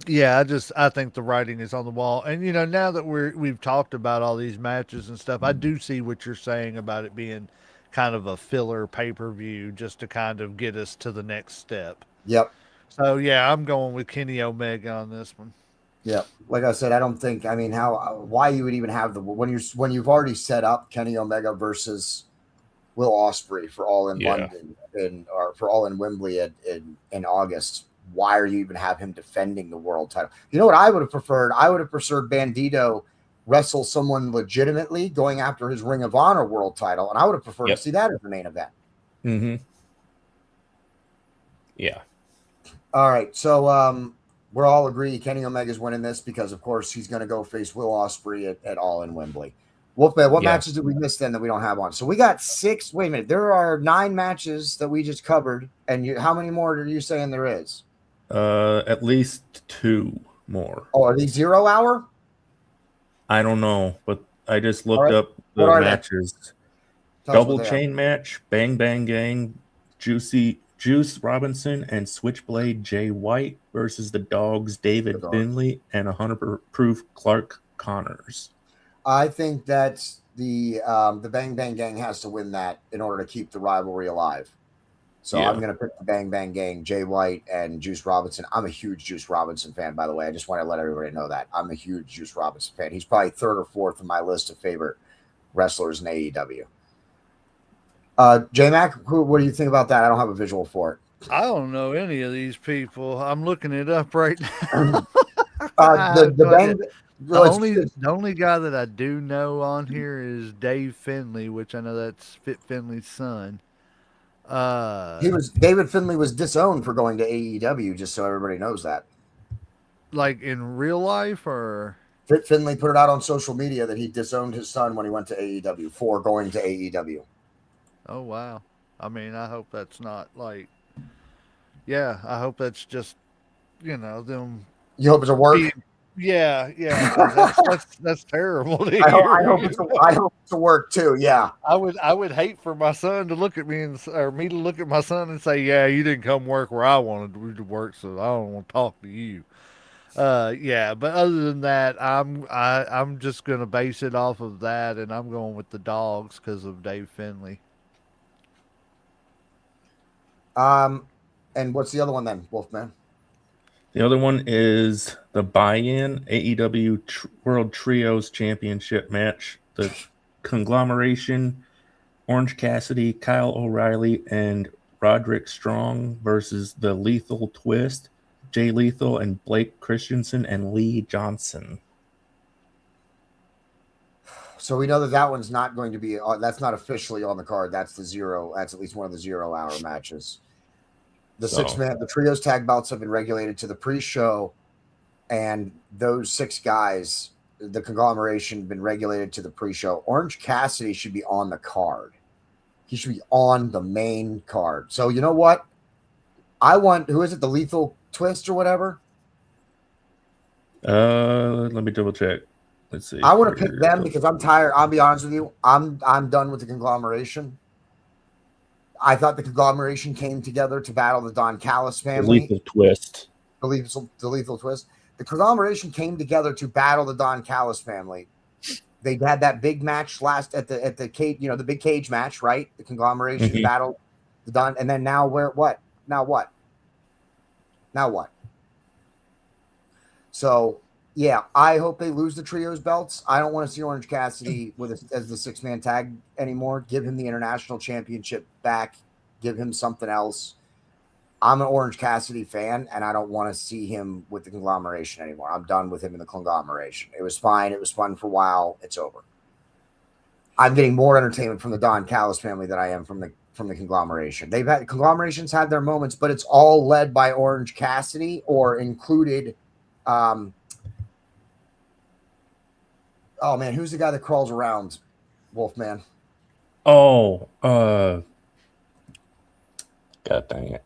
think the writing is on the wall. And now that we've talked about all these matches and stuff, I do see what you're saying about it being kind of a filler pay-per-view just to kind of get us to the next step. Yep. So yeah, I'm going with Kenny Omega on this one. Yeah, like I said, I don't think. I mean, why you would even have when you've already set up Kenny Omega versus Will Ospreay for All in London or for All in Wembley in August. Why are you even have him defending the world title? You know what I would have preferred? I would have preferred Bandito wrestle someone legitimately going after his Ring of Honor world title. And I would have preferred to see that as the main event. Mm-hmm. Yeah. All right. So we're all agree Kenny Omega's winning this because, of course, he's going to go face Will Ospreay at All in Wembley. Wolfman, what matches did we miss then that we don't have on? So we got 6. Wait a minute. There are 9 matches that we just covered. And how many more are you saying there is? At least 2 more. Oh, are these 0 hour? I don't know, but I just looked up the matches. Double chain match, Bang Bang Gang, Juice Robinson and Switchblade Jay White versus the Dogs David Finlay and 100 Proof Clark Connors. I think that's the Bang Bang Gang has to win that in order to keep the rivalry alive. So I'm going to pick the Bang Bang Gang, Jay White and Juice Robinson. I'm a huge Juice Robinson fan, by the way. I just want to let everybody know that. I'm a huge Juice Robinson fan. He's probably 3rd or 4th on my list of favorite wrestlers in AEW. J-Mac, what do you think about that? I don't have a visual for it. I don't know any of these people. I'm looking it up right now. The only guy that I do know on here is Dave Finlay, which I know that's Fit Finlay's son. David Finlay was disowned for going to AEW, just so everybody knows that. Like in real life, or Fit Finlay put it out on social media that he disowned his son when he went to AEW for going to AEW. Oh wow! I mean, I hope that's not like. Yeah, I hope that's just, them. You hope it's a work. Yeah. That's terrible. I hope it's a work too. Yeah, I would hate for my son to look at me or me to look at my son and say, "Yeah, you didn't come work where I wanted to work, so I don't want to talk to you." Yeah, but other than that, I'm just gonna base it off of that, and I'm going with the Dogs because of Dave Finlay. And what's the other one then, Wolfman? The other one is the buy-in AEW World Trios Championship match. The conglomeration, Orange Cassidy, Kyle O'Reilly, and Roderick Strong versus the Lethal Twist, Jay Lethal and Blake Christensen and Lee Johnson. So we know that one's not going to be. That's not officially on the card. That's the 0. That's at least one of the 0 hour matches. The 6-man, the trios tag belts have been regulated to the pre-show, and those 6 guys, the conglomeration, been regulated to the pre-show. Orange Cassidy should be on the card. He should be on the main card. So you know what? Who is it? The Lethal Twist or whatever? Let me double check. Let's see. I want to pick them because I'm tired. I'll be honest with you. I'm done with the conglomeration. I thought the conglomeration came together to battle the Don Callis family. The Lethal Twist. The Lethal Twist. The conglomeration came together to battle the Don Callis family. They had that big match at the cage, the big cage match, right? The conglomeration battled the Don, and then now what? Now what? So yeah, I hope they lose the trios belts. I don't want to see Orange Cassidy as the 6-man tag anymore. Give him the international championship back. Give him something else. I'm an Orange Cassidy fan, and I don't want to see him with the conglomeration anymore. I'm done with him in the conglomeration. It was fine. It was fun for a while. It's over. I'm getting more entertainment from the Don Callis family than I am from the conglomeration. Conglomerations had their moments, but it's all led by Orange Cassidy or included. Oh man, who's the guy that crawls around, Wolfman? Oh, God dang it.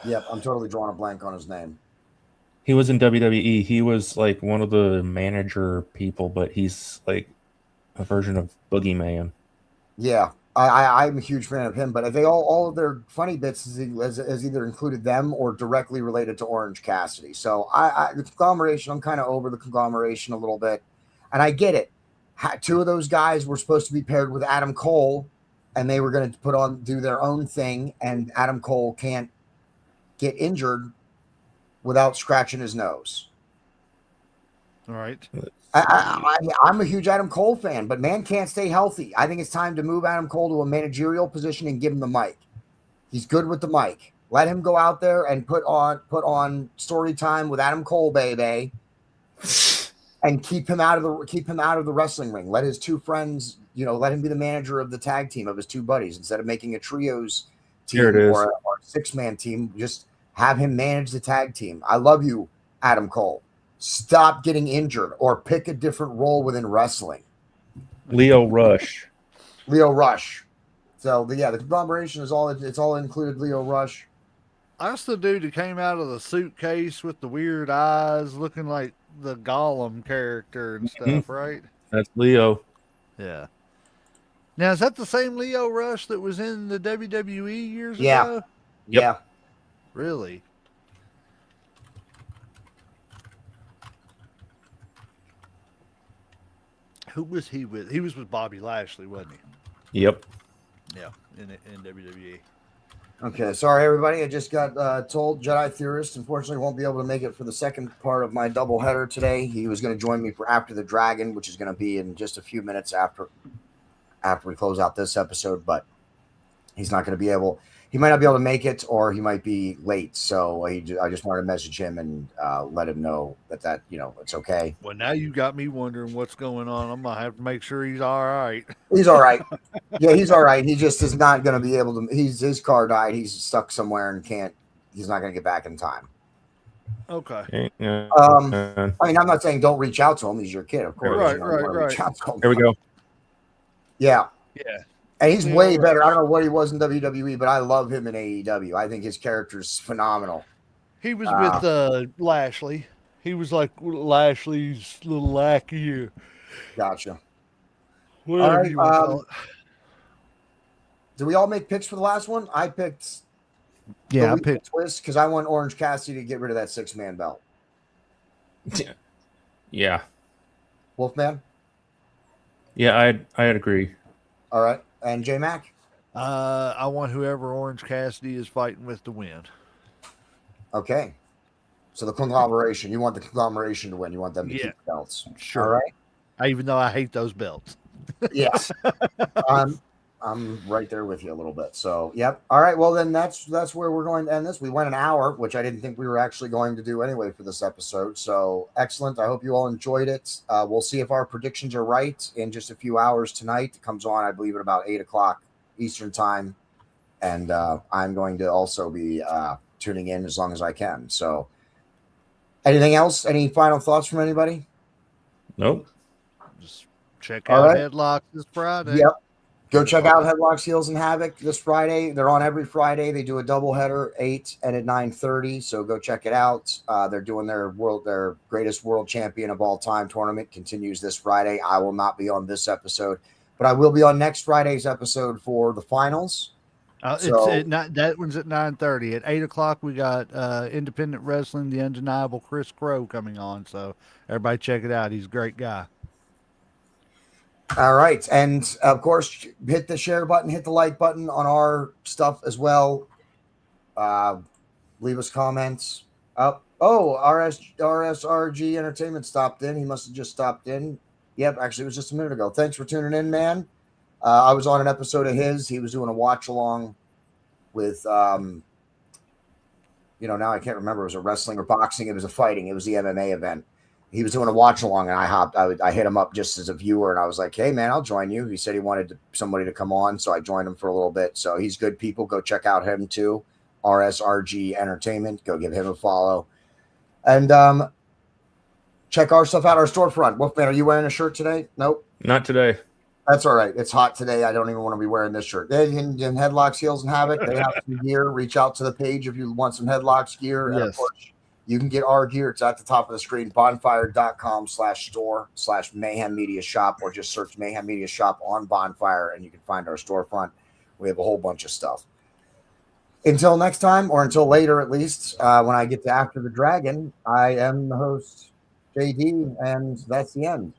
Yep, I'm totally drawing a blank on his name. He was in WWE. He was like one of the manager people, but he's like a version of Boogeyman. Yeah, I'm a huge fan of him, but they all of their funny bits has either included them or directly related to Orange Cassidy. So the conglomeration, I'm kind of over the conglomeration a little bit, and I get it. 2 of those guys were supposed to be paired with Adam Cole, and they were going to do their own thing, and Adam Cole can't get injured without scratching his nose. All right. I'm a huge Adam Cole fan, but man can't stay healthy. I think it's time to move Adam Cole to a managerial position and give him the mic. He's good with the mic. Let him go out there and put on story time with Adam Cole, baby. and keep him out of the wrestling ring. Let his two friends, let him be the manager of the tag team of his two buddies instead of making a trios team Here it is. or a 6-man team. Just have him manage the tag team. I love you, Adam Cole. Stop getting injured or pick a different role within wrestling. Leo Rush. So the conglomeration is all included. Leo Rush. That's the dude that came out of the suitcase with the weird eyes, looking like the Gollum character and stuff, right? That's Leo. Yeah. Now, is that the same Leo Rush that was in the WWE years Yeah. ago? Yep. Yeah. Really? Who was he with? He was with Bobby Lashley, wasn't he? Yep. Yeah, in WWE. Okay, sorry everybody. I just got told Jedi Theorist unfortunately won't be able to make it for the second part of my doubleheader today. He was going to join me for After the Dragon, which is going to be in just a few minutes after we close out this episode, but he's not going to be able. He might not be able to make it, or he might be late. So I just wanted to message him and let him know that it's okay. Well, now you got me wondering what's going on. I'm gonna have to make sure he's all right. He's all right. Yeah, he's all right. He just is not going to be able to. His car died. He's stuck somewhere and can't. He's not going to get back in time. Okay. I mean, I'm not saying don't reach out to him. He's your kid, of course. Right. Reach out to him. There we go. Yeah. Yeah. And he's way better. I don't know what he was in WWE, but I love him in AEW. I think his character is phenomenal. He was with Lashley. He was like Lashley's little lackey. Gotcha. Whatever All right, you want to call it. Did we all make picks for the last one? I picked. Yeah, I picked Twist because I want Orange Cassidy to get rid of that 6-man belt. Yeah. Wolfman. Yeah, I'd agree. All right, and J Mac. I want whoever Orange Cassidy is fighting with to win. Okay. So the conglomeration. You want the conglomeration to win. You want them to keep the belts. Sure. All right. Even though I hate those belts. Yes. I'm right there with you a little bit. So, yep. All right. Well, then that's where we're going to end this. We went an hour, which I didn't think we were actually going to do anyway for this episode. So, excellent. I hope you all enjoyed it. We'll see if our predictions are right in just a few hours tonight. It comes on, I believe, at about 8 o'clock Eastern time. And I'm going to also be tuning in as long as I can. So, anything else? Any final thoughts from anybody? Nope. Just check All out right. Headlocks this Friday. Yep. Go check out Headlocks, Heels, and Havoc this Friday. They're on every Friday. They do a doubleheader, 8 and at 9:30. So go check it out. They're doing their greatest world champion of all time tournament continues this Friday. I will not be on this episode, but I will be on next Friday's episode for the finals. That one's at 9:30. At 8 o'clock, we got Independent Wrestling, the undeniable Chris Crow coming on. So everybody check it out. He's a great guy. All right. And of course, hit the share button, hit the like button on our stuff as well. Leave us comments. RSRG Entertainment stopped in. He must have just stopped in. Yep, actually, it was just a minute ago. Thanks for tuning in, man. I was on an episode of his. He was doing a watch along with, now I can't remember. It was a wrestling or boxing. It was a fighting. It was the MMA event. He was doing a watch along, and I hit him up just as a viewer, and I was like, "Hey, man, I'll join you." He said he wanted somebody to come on, so I joined him for a little bit. So he's good people. Go check out him too. RSRG Entertainment. Go give him a follow, and check our stuff out. Our storefront. Wolfman, are you wearing a shirt today? Nope. Not today. That's all right. It's hot today. I don't even want to be wearing this shirt. They can Headlocks, Heels, and Havoc. They have some gear. Reach out to the page if you want some Headlocks gear. Yes. And of course, you can get our gear. It's at the top of the screen, bonfire.com/store/Mayhem Media Shop, or just search Mayhem Media Shop on Bonfire and you can find our storefront. We have a whole bunch of stuff. Until next time, or until later at least, when I get to After the Dragon, I am the host, JD, and that's the end.